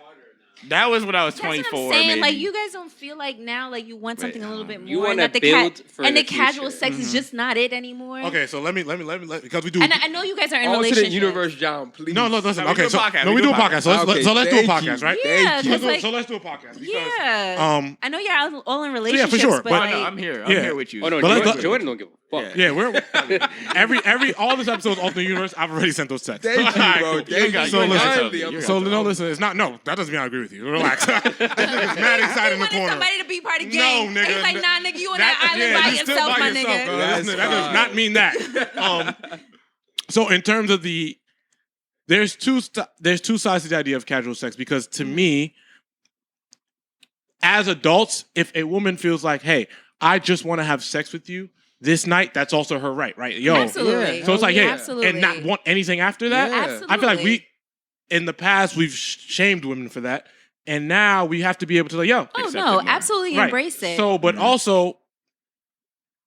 B: That was when I was
E: That's what
B: 24.
E: I'm saying.
B: maybe.
E: Like, you guys don't feel like now, like you want
B: Wait,
E: something a little bit more.
D: You
E: and
D: wanna
E: that the
D: build for
E: and
D: the
E: the casual
D: future.
E: sex is just not it anymore.
C: Okay, so let me because we do.
E: And I know you guys are in
A: Alternate
E: relationships.
A: universe, John, please.
C: No, listen.
B: No, we
C: Okay,
B: do a
C: so
B: podcast.
C: no, we do a podcast. So
A: Okay,
C: let's do a
A: thank
C: podcast,
A: you.
C: right?
E: Yeah,
A: Thank you.
E: because like,
C: So let's do a podcast. Because,
E: yeah. I know you're all in
C: yeah,
E: relationships,
C: for sure,
E: but
C: but-
B: Oh, no,
E: like,
B: I'm here. I'm
C: Yeah.
B: here with you.
D: Oh no,
C: But let's-
D: Jordan don't give a fuck.
C: Yeah, we're every all this episodes alternate universe. I've already sent those texts.
A: Thank you,
C: Alright,
A: bro.
C: cool.
A: Thank
B: got-
A: you.
C: So
A: You're
C: listen,
A: kindly,
B: so-
A: I'm
C: So
A: sorry.
C: no, listen. It's not. No, that doesn't mean I agree with you. Relax. This nigga's mad excited in
E: you
C: the
E: wanted
C: corner.
E: somebody to be part of
C: No,
E: gang.
C: nigga,
E: He's like, nah, nigga, you on that island
C: yeah,
E: by
C: you still
E: yourself,
C: by
E: my
C: yourself,
E: nigga.
C: bro.
A: That's
C: That does
A: fine.
C: not mean that. So in terms of there's two sides to the idea of casual sex because to me, as adults, if a woman feels like, hey, I just want to have sex with you this night, that's also her right? Yo,
E: Absolutely.
C: so it's like, hey,
E: Absolutely.
C: and not want anything after that.
A: Yeah.
E: Absolutely.
C: I feel like in the past, we've shamed women for that. And now we have to be able to like, yo.
E: Oh,
B: accept
E: no,
B: it more.
E: absolutely
C: Right.
E: embrace it.
C: So, but also,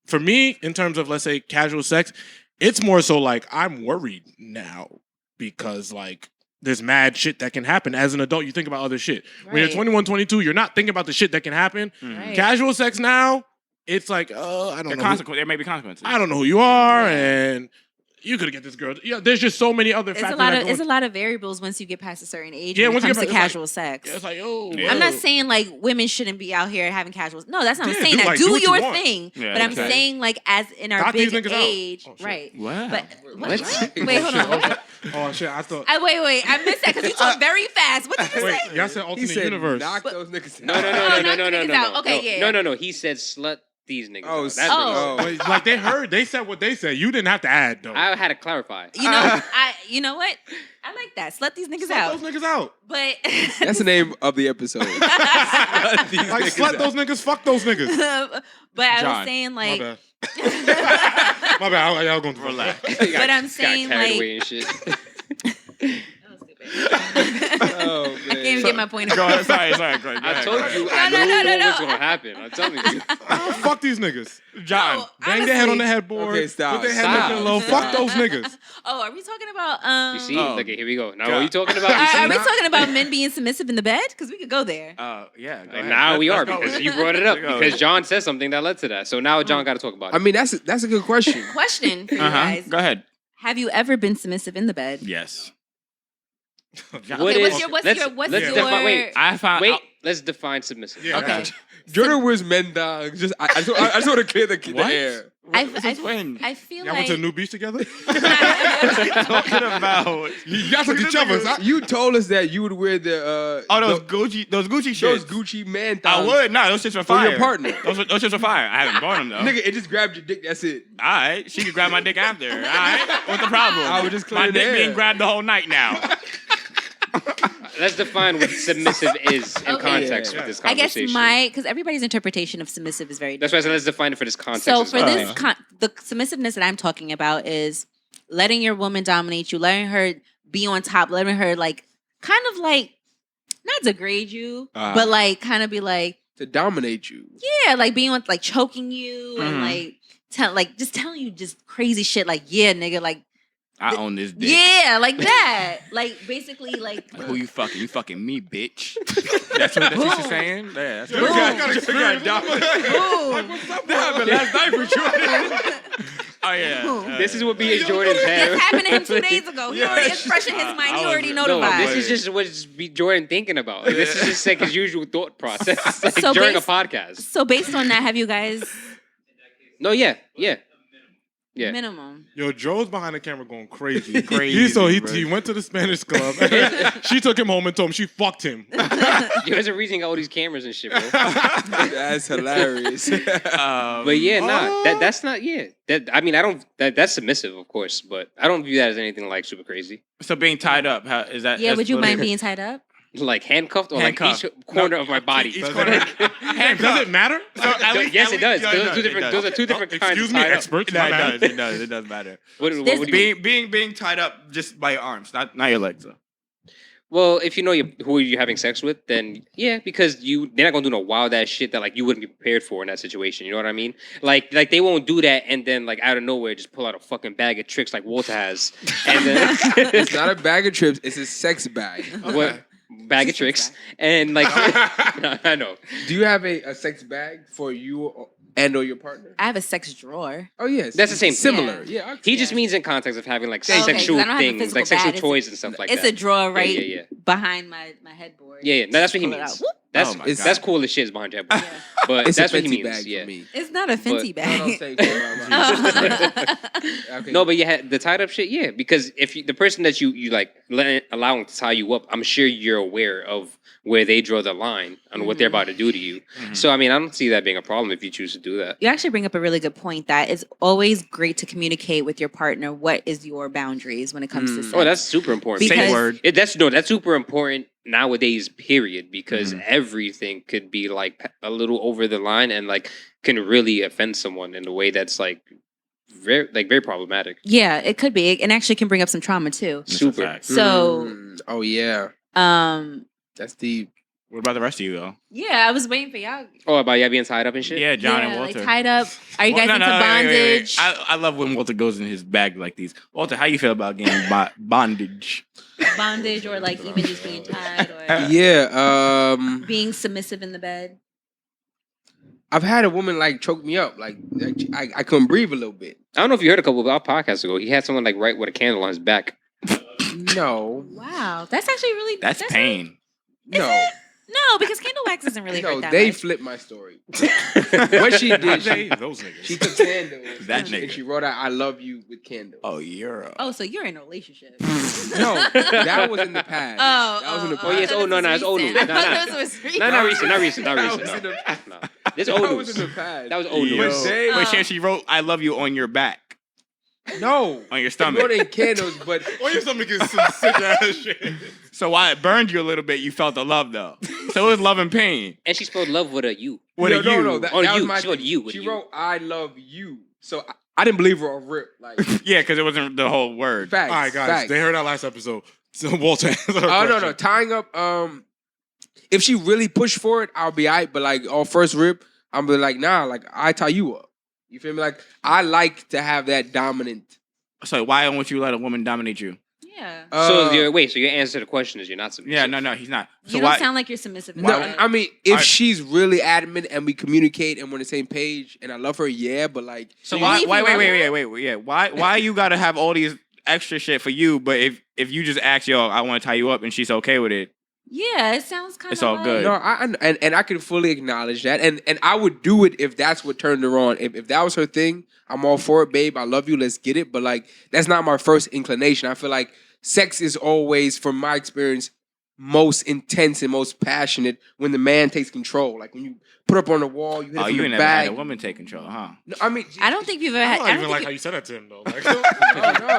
C: for me, in terms of, let's say, casual sex, it's more so like, I'm worried now because like, there's mad shit that can happen. As an adult, you think about other shit. When you're
E: Right.
C: 21, 22, you're not thinking about the shit that can happen.
E: Right.
C: Casual sex now, it's like, I don't know.
B: There may be consequences.
C: I don't know who you are, and you could get this girl. Yeah, there's just so many other
E: It's
C: factors.
E: a lot
C: that
E: of
C: go
E: it's a
C: into-
E: lot of variables once you get past a certain age
C: Yeah,
E: when it
C: once you
E: comes
C: get
E: to
C: past- it's
E: casual sex.
C: It's like, oh,
B: Yeah.
E: I'm not saying like women shouldn't be out here having casual. No, that's not. I'm
C: Yeah,
E: saying
C: do,
E: that.
C: like,
E: do
C: do what you
E: your
C: want.
E: thing.
B: Yeah,
E: but I'm
B: okay.
E: saying like as in our
C: Dot these
E: big
C: niggas out.
E: age,
C: Oh, shit.
E: right?
B: Wow.
E: But
D: What?
E: Wait, hold on.
C: Oh shit, I thought.
E: Wait. I missed that because you talk very fast. What did you
C: Wait,
E: say?
C: y'all said
A: He
C: alternate
A: said,
C: universe.
A: knock
E: But-
A: those niggas
D: No,
A: out.
D: no,
E: Oh,
D: no,
E: knock
D: no,
E: the
D: no, no,
E: niggas
D: no,
E: out.
D: no.
E: Okay,
D: No,
E: yeah.
D: no. He said slut these niggas.
A: Oh,
D: That's
A: shit.
D: what
E: Oh.
C: But, like they heard, they said what they said. You didn't have to add though.
D: I had to clarify.
E: You know what? I like that. Slut these niggas
C: Slut
E: out.
C: those niggas out.
E: But
A: That's the name of the episode. Slut these
C: Like
A: niggas
C: slut
A: out.
C: those niggas, fuck those niggas.
E: but I was
B: John.
E: saying
C: My
E: like,
C: bad. My bad. Y'all going to
B: Relax.
E: but I'm saying
D: got carried
E: like,
D: away and shit.
A: Oh,
E: I
A: man.
E: can't even get my point
B: Go
E: across.
B: ahead. Sorry. Go ahead.
D: I told you
E: No,
D: I
E: no,
D: knew
E: no, no,
D: what
E: no.
D: was going to happen. I'm telling you.
C: fuck these niggas.
B: John.
E: No,
C: Bang their head on the
E: honestly.
C: headboard.
A: Okay, stop.
C: Put their head
D: Stop.
C: looking low. Fuck those niggas.
E: Oh, are we talking about
D: You see?
B: Oh.
D: Okay, here we go. Now,
B: God.
D: what are you talking about?
E: Are we
A: Nah.
E: talking about men being submissive in the bed? Because we could go there.
B: Yeah. Go
D: And
B: ahead.
D: now we are
B: Let's go with
D: because
B: it.
D: you brought it up.
B: Let's go with
D: Because
B: it.
D: John said something that led to that. So now John got to talk about it.
A: I mean, that's a good question.
E: Question for you
B: Uh-huh.
E: guys:
B: Go ahead.
E: have you ever been submissive in the bed?
B: Yes.
E: Okay, what's your
D: Wait,
B: I found.
D: wait. Let's define submissive.
C: Yeah.
B: Okay.
A: Jordan wears men dogs. I just want to clear the
B: What?
A: air.
B: When?
E: I feel
C: Y'all
E: like
C: went to the new beach together?
B: talking about?
C: Y'all took each other's. Huh?
A: You told us that you would wear the
B: Those Gucci
A: those
B: shirts.
A: Gucci man
B: I
A: thongs
B: would. No, those shits were
A: for
B: fire.
A: your partner.
B: Those shits were fire. I haven't bought them though.
A: Nigga, it just grabbed your dick. That's it.
B: All right, she could grab my dick after. All right, what's the problem?
A: I was just
B: my
A: clearing the
B: dick
A: air.
B: being grabbed the whole night now.
D: Let's define what submissive is in
E: Okay.
D: context
C: Yeah.
D: with this
E: I guess
D: conversation.
E: because everybody's interpretation of submissive is very
D: That's why I said let's define it for this context.
E: So
D: as
E: for
D: well.
E: this, the submissiveness that I'm talking about is letting your woman dominate you, letting her be on top, letting her like kind of like not degrade you, but like kind of be like
A: To dominate you.
E: yeah, like being on like choking you and like just telling you just crazy shit like yeah, nigga, like
B: I own this dick.
E: yeah, like that, like basically like
B: Who you fucking? You fucking me, bitch. That's what you're saying. Yeah, that's
C: Boom.
B: what
E: boom.
A: Last night for sure.
B: Oh yeah.
D: This is what B.A. Jordan's
E: This
D: had.
E: happened to him 2 days ago. He already expressing his mind. He already know the
D: No,
E: vibe.
D: this is just what B. Jordan thinking about. Like, this is just like his usual thought process like,
E: So
D: during a
E: bas-
D: podcast.
E: So based on that, have you guys
D: No, yeah.
E: minimum?
C: Yo, Joe's behind the camera going crazy.
B: Crazy, bro.
C: He went to the Spanish club. She took him home and told him she fucked him.
D: Yo, there's a reason he got all these cameras and shit, bro.
A: That's hilarious.
D: But yeah, that's not That I mean, I don't. That's submissive, of course, but I don't view that as anything like super crazy.
B: So being tied up, how is that?
E: Yeah,
B: that's
E: would you
B: what
E: mind
B: it-
E: being tied up?
D: Like handcuffed or
B: Handcuffed.
D: like each corner of my body.
B: Each
C: Does
B: corner.
C: it Does it matter?
D: Yes, it does. Those are two different kinds
C: Excuse
D: of
C: me,
D: tied up.
C: experts.
B: No,
C: my
B: it
C: bad.
B: does. It does. It does matter.
D: What
E: There's-
D: would you mean?
B: Being tied up just by your arms, not your legs. Though.
D: Well, if you know who you're having sex with, then yeah, because they're not gonna do no wild ass shit that like you wouldn't be prepared for in that situation. You know what I mean? Like they won't do that and then like out of nowhere just pull out a fucking bag of tricks like Walter has, and then
A: It's not a bag of trips. It's a sex bag.
D: what bag of tricks and like I know.
A: Do you have a sex bag for you and/or your partner?
E: I have a sex drawer.
A: Oh yes,
D: That's the same.
A: Similar. Yeah.
D: He just means in context of having like
E: Okay, 'cause
D: sexual
E: I don't have a
D: things,
E: physical
D: like sexual
E: bag.
D: toys and stuff like
E: It's
D: that.
E: a drawer right
D: yeah.
E: behind my headboard.
D: Yeah. No, that's what he
E: Pull it
D: means.
E: out. Whoop.
D: That's
B: Oh my
D: that's
B: God.
D: cool as shit is behind your headboard.
E: Yeah.
D: But
A: It's
D: that's
A: a
D: what he
A: fancy
D: means.
A: bag
D: Yeah.
A: for me.
E: It's not a fancy
A: No, I'm
E: bag.
A: saying for my Okay.
D: No, but yeah, the tied up shit, yeah. Because if the person that you like allowing to tie you up, I'm sure you're aware of where they draw the line on what they're about to do to you. So I mean, I don't see that being a problem if you choose to do that.
E: You actually bring up a really good point that it's always great to communicate with your partner what is your boundaries when it comes to sex.
D: Oh, that's super important.
E: Because-
B: Say word.
D: That's super important nowadays. Period. Because everything could be like a little over the line and like can really offend someone in a way that's like very problematic.
E: Yeah, it could be. And actually can bring up some trauma too.
B: That's a
D: Super.
B: fact.
E: So
A: Oh yeah,
E: um
A: that's deep.
B: What about the rest of you, though?
E: yeah, I was waiting for y'all.
D: Oh, about y'all being tied up and shit.
B: Yeah, John and
E: Yeah,
B: Walter.
E: like tied up. Are you guys
B: Well,
E: into
B: wait, wait, wait.
E: bondage?
B: I love when Walter goes in his bag like these. Walter, how you feel about getting bondage?
E: Bondage or like even just being tied or
A: Yeah.
E: being submissive in the bed?
A: I've had a woman like choke me up. Like I couldn't breathe a little bit.
D: I don't know if you heard a couple of our podcasts ago. He had someone like right with a candle on his back.
A: No.
E: Wow, that's actually really
B: That's pain.
A: No.
E: No, because candle wax doesn't really
A: No,
E: hurt that
A: they
E: much.
A: flipped my story. What she did,
C: Those
A: she
C: niggas.
A: took candles
B: That
A: and
B: nigga.
A: she wrote out "I love you" with candles.
B: Oh, you're a...
E: Oh, so you're in a relationship?
A: No, that was in the past. that was in the past.
D: Oh, yes, oh, no, it's old news. No, no. Not recent.
A: That was in
D: No.
A: the-
D: No. This old
A: That was
D: news.
A: in the past.
D: That was old
B: Yo.
D: news.
A: But they,
B: Wait, she wrote "I love you" on your back,
A: no,
B: on your
A: she wrote
B: stomach.
A: in candles, but
C: Why your stomach is some sick ass shit?
B: So while it burned you a little bit, you felt the love though. So it was love and pain.
D: And she spelled love with a U.
B: What
A: no,
B: are you?
A: no, that,
D: Oh,
A: that was
D: you.
A: my
D: She wrote
A: thing.
D: you with
A: She
D: you.
A: wrote "I love you," so I didn't believe her on rip. Like
B: Yeah, because it wasn't the whole word.
A: facts.
C: All right, guys,
A: facts.
C: they heard our last episode. So Walter, answer her
A: Oh no,
C: question.
A: no, tying up. If she really pushed for it, I'll be alright. But like on first rip, I'm be like, nah, like I tie you up. You feel me? Like I like to have that dominant.
B: So why won't you let a woman dominate you?
E: Yeah.
D: So your answer to the question is you're not submissive.
B: Yeah, no, he's not. So
E: You don't
B: why?
E: sound like you're submissive. in
A: No,
E: that.
A: I mean, if
B: I-
A: she's really adamant and we communicate and we're on the same page and I love her, yeah, but like,
B: So
E: You
B: why?
E: leave
B: Why?
E: your
B: Wait. Yeah. Why you gotta have all these extra shit for you? But if you just ask, yo, I want to tie you up, and she's okay with it.
E: Yeah, it sounds kind of.
B: It's all
E: like,
B: good.
A: no, and I can fully acknowledge that, and I would do it if that's what turned her on. If that was her thing, I'm all for it, babe. I love you. Let's get it. But like, that's not my first inclination. I feel like sex is always, from my experience, most intense and most passionate when the man takes control. Like when you put up on the wall, you hit
B: Oh,
A: from
B: you
A: the
B: never had
A: back.
B: a woman take control, huh?
A: No, I mean,
E: I don't think you've ever
C: I
E: had.
C: don't
E: I
C: even
E: don't
C: like
E: think
C: how you said that to him though. Like,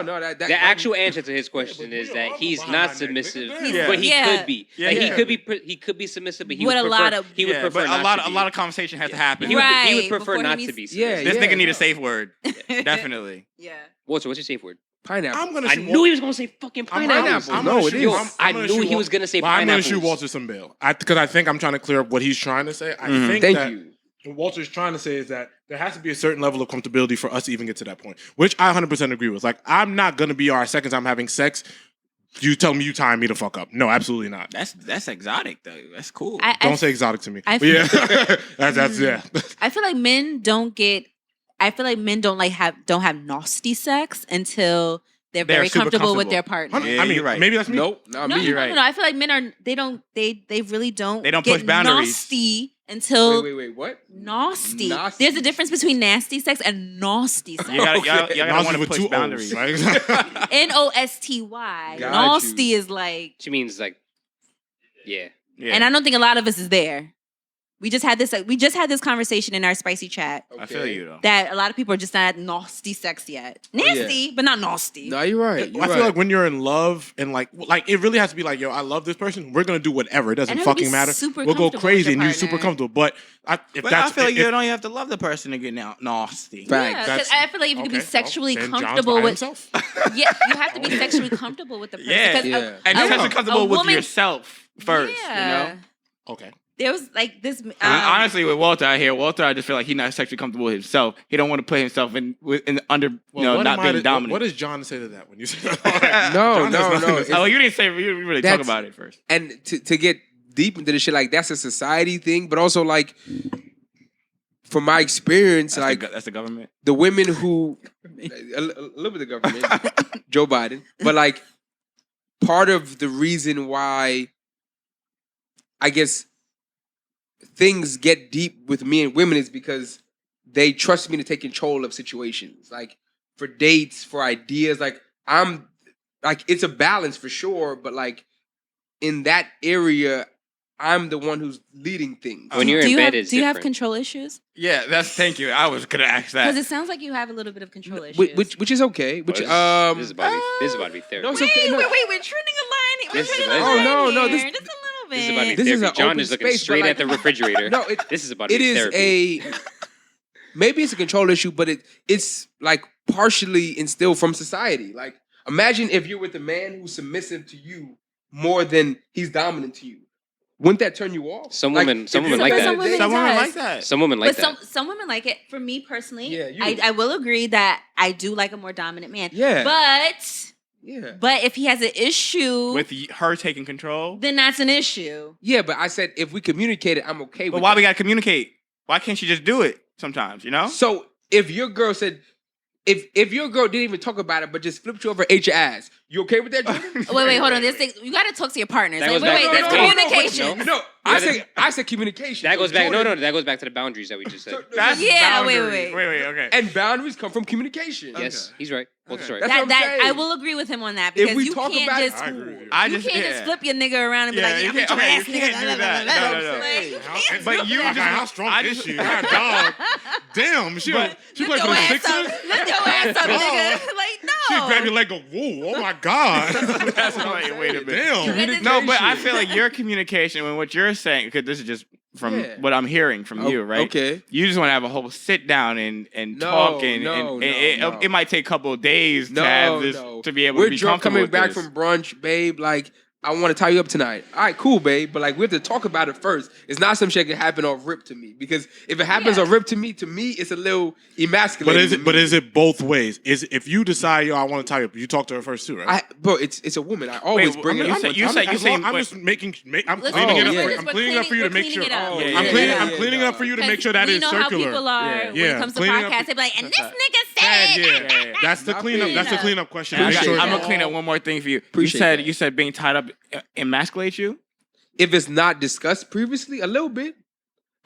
A: no. That
D: The actual answer to his question is that he's not submissive,
C: Yeah.
D: but he
E: Yeah.
D: could be.
B: Yeah,
D: Like,
B: yeah.
D: he could be submissive, but he
E: What
D: would
E: a
D: prefer,
E: lot of-
D: he would prefer
B: but
D: not to
B: a
D: be.
B: lot of conversation has to happen.
D: He would
E: Right,
D: prefer
E: before
D: not
E: he
D: to be
E: meets-
D: submissive.
B: This nigga need
A: no.
B: a safe word. Definitely.
E: Yeah.
D: Walter, what's your safe word?
A: pineapple.
C: I'm gonna.
D: I
C: shoot
D: knew he was gonna say fucking
C: I'm
D: pineapple.
C: gonna
A: No,
C: shoot-
A: it is.
D: I
C: gonna
D: knew
C: shoot
D: he was gonna say
C: Well, I'm gonna
D: pineapples.
C: shoot Walter some bail. Because I think I'm trying to clear up what he's trying to say. I think
A: Thank
C: that
A: you.
C: what Walter's trying to say is that there has to be a certain level of comfortability for us to even get to that point, which I 100% agree with. Like, I'm not gonna be our second time having sex. You tell me you tying me the fuck up. No, absolutely not.
B: That's exotic though. That's cool.
C: Don't say exotic to me.
E: I
C: But yeah, that's yeah.
E: I feel like men don't get. I feel like men don't have nasty sex until they're
B: They're
E: very
B: super
E: comfortable with
B: comfortable.
E: their partner.
B: Yeah,
C: I mean,
B: you're right.
C: maybe that's me.
A: Nope, not
E: No,
A: me.
E: no,
B: right.
E: no. I feel like men are. They really don't.
B: They don't
E: get
B: push boundaries.
E: Nasty until
A: Wait, what?
E: nasty.
A: Nasty.
E: There's a difference between nasty sex and nasty sex.
B: Y'all gotta
C: Nasty
B: want to
C: with
B: push
C: two O's,
B: boundaries.
C: right?
E: Nosty.
A: Got
E: Nasty
A: you.
E: is like,
D: She means like, yeah.
B: Yeah.
E: and I don't think a lot of us is there. We just had this conversation in our spicy chat
B: I feel you though.
E: that a lot of people are just not at nasty sex yet. Nasty, but not nasty.
A: No, you're right. You're
C: I feel
A: right.
C: like when you're in love and like it really has to be like, yo, I love this person. We're gonna do whatever. It doesn't
E: And it would be
C: fucking matter.
E: super
C: We'll go
E: comfortable with
C: crazy
E: your
C: and you're
E: partner.
C: super comfortable. But if
B: But
C: that's
B: I feel like
C: if-
B: you don't even have to love the person to get now nasty.
A: Fact.
E: Yeah,
C: That's-
E: because I feel like if you can be
C: okay,
E: sexually
C: well, then John's
E: comfortable
C: by
E: with,
C: himself.
E: yeah, you have to be sexually comfortable with the person.
B: Yeah.
E: 'Cause
A: Yeah.
B: And
C: I
B: you're
C: know.
B: comfortable
E: A
B: with
E: woman-
B: yourself first.
E: Yeah.
B: You know.
C: Okay.
E: There was like this.
B: Honestly, with Walter out here, I just feel like he's not sexually comfortable with himself. He don't want to put himself under,
C: What
B: not
C: am I
B: being
C: to-
B: dominant.
C: What does John say to that when you say that?
A: No,
C: John does
A: no.
C: nothing.
B: Oh, you didn't say. You didn't really talk
A: That's-
B: about it first.
A: And to get deep into the shit, like that's a society thing, but also like from my experience, like
B: That's the government.
A: the women who a little bit of government, Joe Biden, but like part of the reason why I guess things get deep with me and women is because they trust me to take control of situations, like for dates, for ideas. Like I'm like it's a balance for sure, but like in that area, I'm the one who's leading things.
D: When you're
E: do
D: in
E: you
D: bed,
E: have,
D: it's
E: do you have
D: different.
E: control issues?
B: Yeah, thank you. I was gonna ask
E: Because
B: that.
E: it sounds like you have a little bit of control issues.
A: Which is okay. Which
D: Well, this is about to be therapy.
A: no, it's
E: wait,
A: okay. No.
E: we're trending a line. We're
D: This is
E: trending a
D: about-
E: line
A: Oh, no,
E: here.
A: this-
E: Just a little bit.
D: This is about to be
A: This is
D: therapy.
A: an
D: John
A: open
D: is looking
A: space, but
D: straight
A: like-
D: at the refrigerator.
A: No,
D: This is about to
A: it
D: be
A: is
D: therapy.
A: maybe it's a control issue, but it's like partially instilled from society. Like imagine if you're with a man who's submissive to you more than he's dominant to you. Wouldn't that turn you off?
D: Some
A: Like,
D: women-
A: if
D: some
A: you're
D: women like
A: at the
D: that.
A: end of the day-
E: Some women
B: Someone
E: does.
B: like that.
D: Some women like
E: But
D: that.
E: some women like it. For me personally,
A: Yeah, you.
E: I will agree that I do like a more dominant man.
A: Yeah.
E: But
A: yeah.
E: if he has an issue,
B: With her taking control.
E: then that's an issue.
A: Yeah, but I said if we communicate it, I'm okay
B: But
A: with
B: why
A: that.
B: we gotta communicate? Why can't she just do it sometimes? You know.
A: So if your girl said, if your girl didn't even talk about it, but just flipped you over, ate your ass, you okay with that? Jordan?
E: Wait, hold on. This thing, you got to talk to your partners.
D: That
E: Like,
D: goes
E: wait,
D: back-
E: that's
D: no, no, no,
E: communication.
A: No, I said communication.
D: That
A: So
D: goes back.
A: Jordan-
D: That goes back to the boundaries that we just said.
A: So-
B: That's
E: Yeah, wait,
B: boundaries.
E: wait.
B: Okay.
A: And boundaries come from communication.
D: Yes, he's right. Walter's
B: Okay.
D: right.
A: That's what I'm saying.
E: I will agree with him on that
A: If
E: because
A: we
E: you
A: talk
E: can't
A: about it,
E: just
C: I agree with you.
E: you can't just flip your nigga around and be
B: Yeah,
E: like,
B: you
E: I'm your
B: can't- okay,
E: ass
B: you
E: nigga.
B: can't do
E: blah, blah,
B: that.
E: blah, blah.
B: No, no, no.
E: Like, you can't
B: But
E: flip
B: you
E: it
C: God,
B: just-
C: how strong
B: I
C: is
B: just-
C: she? God, dog. Damn, she
E: Lift
C: played
E: your
C: for the
E: ass
C: Sixers.
E: up. Lift your ass up, nigga. Like, no.
C: She grabbed your leg, go, whoa, oh my God.
B: That's wait a minute.
C: Damn.
B: No, but I feel like your communication and what you're saying, because this is just from
A: Yeah.
B: what I'm hearing from you, right?
A: Okay.
B: You just want to have a whole sit down and
A: No,
B: talk, and,
A: no,
B: and
A: no,
B: it,
A: no.
B: it might take a couple of days
A: No,
B: to have this
A: no.
B: to be able
A: We're
B: to be
A: drunk
B: comfortable
A: coming
B: with
A: back
B: this.
A: from brunch, babe. Like, I want to tie you up tonight. All right, cool, babe. But like, we have to talk about it first. It's not some shit that can happen off rip to me. Because if it happens
E: Yeah.
A: on rip to me, it's a little emasculating.
C: But is it both ways? Is if you decide, yo, I want to tie you up, you talk to her first too, right?
A: bro, it's a woman. I always
B: Wait,
A: bring
B: you
A: it up.
B: said-
A: on
B: you
A: top.
B: said-
C: I'm
B: wait.
C: just making. I'm
E: Listen,
C: cleaning it
A: oh,
C: up.
A: yeah.
C: I'm cleaning it up for you to make sure.
E: We're
A: Oh,
E: cleaning
A: yeah,
E: it up.
C: I'm cleaning it up for you to make sure that
E: we
C: is
E: know
C: circular.
E: how people are
B: Yeah.
E: when
C: Yeah,
E: it comes to
C: cleaning up-
E: podcasts. They be like, and this
C: That's
E: nigga
C: Yeah,
E: said.
C: yeah. That's the
A: Not
C: cleanup. That's the
E: cleanup.
C: cleanup question.
B: And
C: Make sure.
B: I'm gonna clean up one more thing for you.
A: Appreciate
B: You said being tied up emasculates you.
A: If it's not discussed previously, a little bit.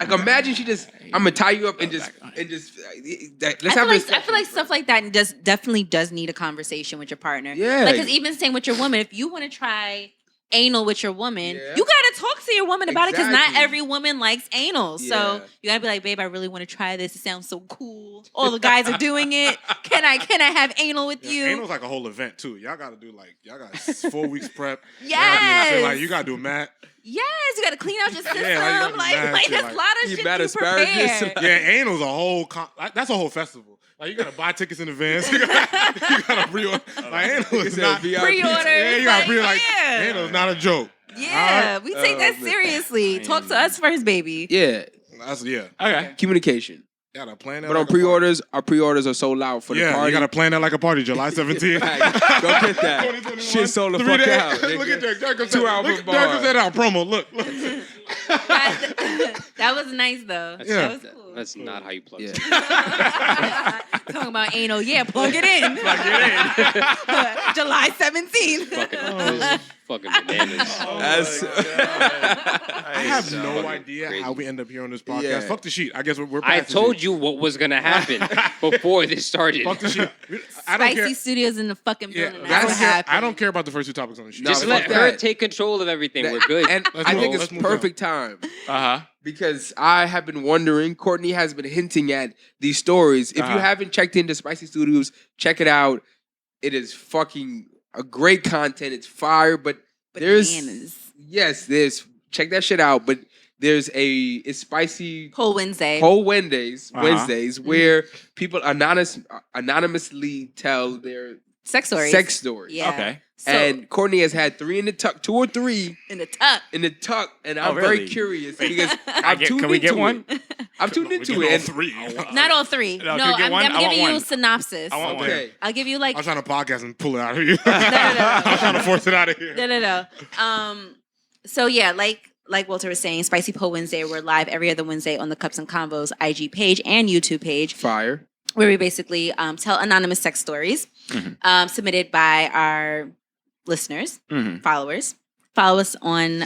A: Like, imagine she just, I'm gonna tie you up and just, let's have
E: I feel like stuff like that definitely does need a conversation with your partner.
A: Yeah.
E: Like, because even same with your woman, if you want to try anal with your woman,
A: Yeah.
E: you gotta talk to your woman about it because not
A: Exactly.
E: every woman likes anal.
A: Yeah.
E: So you gotta be like, babe, I really want to try this. It sounds so cool. All the guys are doing it. Can I have anal with you?
C: Anal's like a whole event too. Y'all gotta do y'all got 4 weeks prep.
E: Yes.
C: You gotta do mat.
E: Yes, you gotta clean out your system.
C: Yeah, like, you gotta do mad shit,
E: there's
C: like-
E: a lot of
A: Eat
E: shit
A: mad
E: to
A: asparagus.
E: prepare.
C: Yeah, anal's a whole that's a whole festival. Like you gotta buy tickets in advance. You gotta pre-order. Like anal is not
A: VIP.
E: Pre-order.
C: Yeah, you gotta pre-order. Like
E: yeah.
C: anal's not a joke.
E: Yeah, we take that
A: man.
E: seriously. Talk to us first, baby.
A: Yeah,
C: That's
B: Okay.
A: communication.
C: You gotta plan that.
A: But on
C: like a party.
A: pre-orders, our pre-orders are sold out for the
C: Yeah,
A: party.
C: you gotta plan that like a party. July 17th.
A: Go get that.
C: 2021.
A: Shit sold the
C: 3
A: fuck
C: days.
A: out.
C: Look
A: nigga.
C: at that. There goes
A: 2
C: that.
A: hour
C: Look,
A: bar.
C: there goes that out promo. Look.
E: That was nice though.
C: Yeah.
E: That was cool.
D: That's not how you plug
A: Yeah.
D: it.
E: Talking about anal, yeah, plug it in. July 17th.
D: Fucking bananas.
A: That's-
C: I have no
D: fucking
C: idea
D: crazy.
C: how we end up here on this podcast.
A: Yeah.
C: Fuck the sheet. I guess we're
D: I
C: past the
D: told
C: sheet.
D: you what was gonna happen before this started.
C: Fuck the sheet. I don't
E: Spicy
C: care.
E: Studios in the fucking
C: Yeah,
E: building.
C: I
E: That's
C: don't
E: what
C: care.
E: happened.
C: I don't care about the first 2 topics on the sheet.
A: No,
D: Just
A: fuck
D: let her
A: that.
D: take control of everything. We're good.
A: And
C: Let's
A: I
C: move
A: think
C: on.
A: it's
C: Let's move
A: perfect time
B: Uh huh.
A: because I have been wondering. Courtney has been hinting at these stories. If you
B: Uh-huh.
A: haven't checked into Spicy Studios, check it out. It is fucking a great content. It's fire, but there's
E: Bananas.
A: check that shit out. But it's spicy
E: Whole Wednesday.
A: Whole Wednesdays,
B: Uh-huh.
A: where people anonymously tell their
E: Sex stories.
A: sex stories.
E: Yeah.
B: Okay.
E: So,
A: And Courtney has had 3 in the tuck, 2 or 3
E: in the tuck.
A: in the tuck, and
B: Oh,
A: I'm very
B: really?
A: curious because I'm tuned
B: Can we get
A: into
B: one?
A: it. I'm tuned
C: We
A: into
C: did
A: it.
C: all
A: and-
C: 3.
E: Not all 3.
B: No,
E: No,
B: can we get
E: I'm,
B: one?
E: I'm
B: I want
E: giving you a
B: one.
E: synopsis.
B: I want one.
A: Okay.
E: I'll give you like
C: I'm trying to podcast and pull it out of you.
E: no.
C: I'm trying to force it out of here.
E: No. So yeah, like Walter was saying, Spicy Poe Wednesday, we're live every other Wednesday on the Cups and Convos IG page and YouTube page,
A: Fire.
E: where we basically tell anonymous sex stories submitted by our listeners,
B: Mm-hmm.
E: followers. Follow us on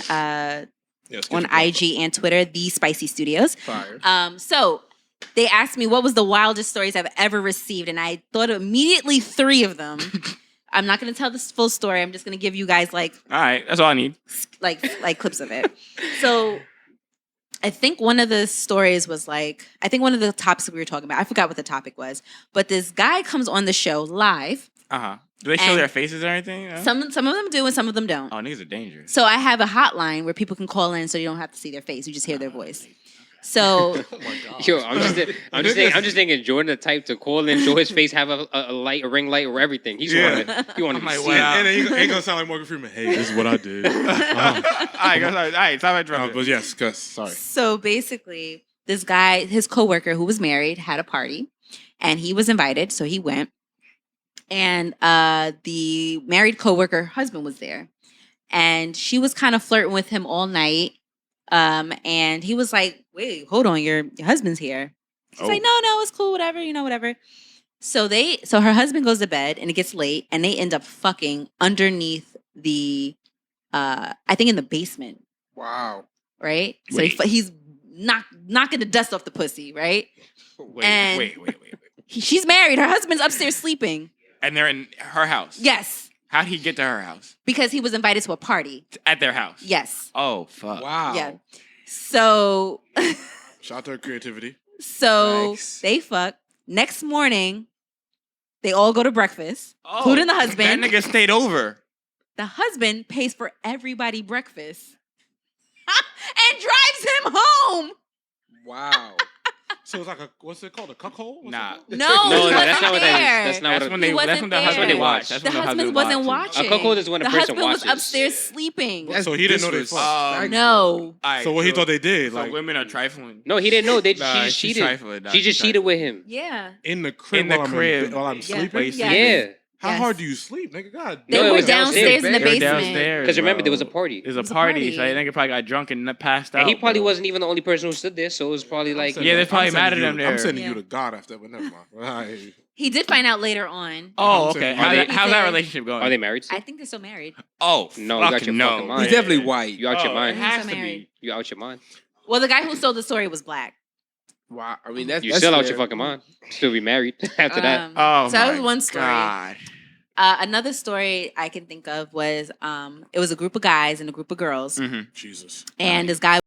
C: Yes, get
E: on
C: your plug
E: IG and Twitter, The Spicy Studios.
A: Fire.
E: So they asked me what was the wildest stories I've ever received, and I thought immediately 3 of them. I'm not going to tell this full story. I'm just going to give you guys like
B: All right. That's all I need.
E: clips of it. So I think one of the stories was like, I think one of the topics we were talking about, I forgot what the topic was, but this guy comes on the show live.
B: Uh huh. Do they show
E: And
B: their faces or anything? No?
E: Some of them do and some of them don't.
B: Oh, niggas are dangerous.
E: So I have a hotline where people can call in so you don't have to see their face. You just hear their voice. So
C: Oh my god.
D: Yo, I'm just thinking Jordan the type to call in, show his face, have a ring light or everything. He want to
B: I'm like,
D: see.
B: wow.
C: And then he ain't gonna sound like Morgan Freeman. Hey, this is what I did.
B: All right. Stop interrupting.
C: But yes, Gus. Sorry.
E: So basically, this guy, his coworker who was married, had a party, and he was invited, so he went. And the married coworker husband was there, and she was kind of flirting with him all night. And he was like, "Wait, hold on, your husband's here." She's like, "No, it's cool, whatever, whatever." So her husband goes to bed, and it gets late, and they end up fucking underneath the, I think in the basement.
A: Wow.
E: Right?
B: Wait.
E: So he's knocking the dust off the pussy, right? And-
B: Wait.
E: She's married. Her husband's upstairs sleeping.
B: And they're in her house.
E: Yes,
B: How'd he get to her house?
E: because he was invited to a party.
B: At their house.
E: Yes.
B: Oh fuck.
A: Wow.
E: Yeah. So
C: Shout out to her creativity.
A: Nice.
E: they fuck. Next morning, they all go to breakfast,
B: Oh,
E: including the husband.
B: That nigga stayed over.
E: The husband pays for everybody breakfast and drives him home.
A: Wow.
C: So it's like what's it called? A cuckhole? What's
B: Nah.
C: it called?
E: No,
D: No,
E: he
D: that's
E: wasn't
D: not what that
E: there.
D: is. That's not
B: That's
D: what
B: when
D: it
B: they.
E: He
B: That's
E: wasn't
B: when the
E: there.
B: husband
D: They
B: watched.
D: watch.
B: That's
E: The
B: when the
E: husband
B: husband
E: wasn't
B: watched.
E: watching.
D: A cuckold is when a
E: the
D: person
E: husband was
D: watches.
E: upstairs sleeping.
A: That's
C: So he didn't know they
A: disrespectful.
C: fucked.
E: No.
B: Alright,
C: So what he thought they did,
B: So
C: like
B: women are trifling.
D: No, he didn't know. She
B: Nah,
D: just
B: she's
D: cheated.
B: trifling. Nah,
D: She just
B: she's
D: cheated with him.
E: Yeah.
C: in the crib
B: In the
C: while
B: crib.
C: while I'm
E: Yeah.
C: sleeping.
E: Yeah.
D: Yeah.
C: How
E: Yes.
C: hard do you sleep, nigga? God.
E: They
D: No, it
E: were
D: was
E: downstairs in the
B: They were
E: basement.
B: downstairs.
D: Because remember, there was a
B: bro.
D: party.
B: It was a
E: It was a
B: party,
E: party.
B: so that nigga probably got drunk and passed out.
D: And he probably
B: bro.
D: wasn't even the only person who stood there, so it was probably like,
C: sending-
B: Yeah, there's probably
C: I'm
B: mad
C: sending
B: at him
C: you- I'm
B: there.
C: sending
E: Yeah.
C: you to God after, but never mind. Alright.
E: He did find out later on.
B: Oh,
C: I'm
B: okay.
C: saying-
B: How's
D: Are
B: that,
D: they-
B: how's that
E: He said-
B: relationship going?
D: are they married?
E: I think they're still married.
B: Oh,
D: No, you got
B: fucking
D: your
B: no.
D: fucking mind.
A: He's definitely white.
D: You out your
B: Oh,
D: mind.
B: It has to
E: Married.
B: be.
D: You out your mind.
E: Well, the guy who sold the story was black.
A: Wow. I mean, that's
D: You
A: that's
D: still out
A: fair.
D: your fucking mind. Still be married after that.
B: Oh,
E: So that
B: my
E: was one story.
B: God.
E: Another story I can think of was it was a group of guys and a group of girls,
B: Mhm.
C: Jesus.
E: and this guy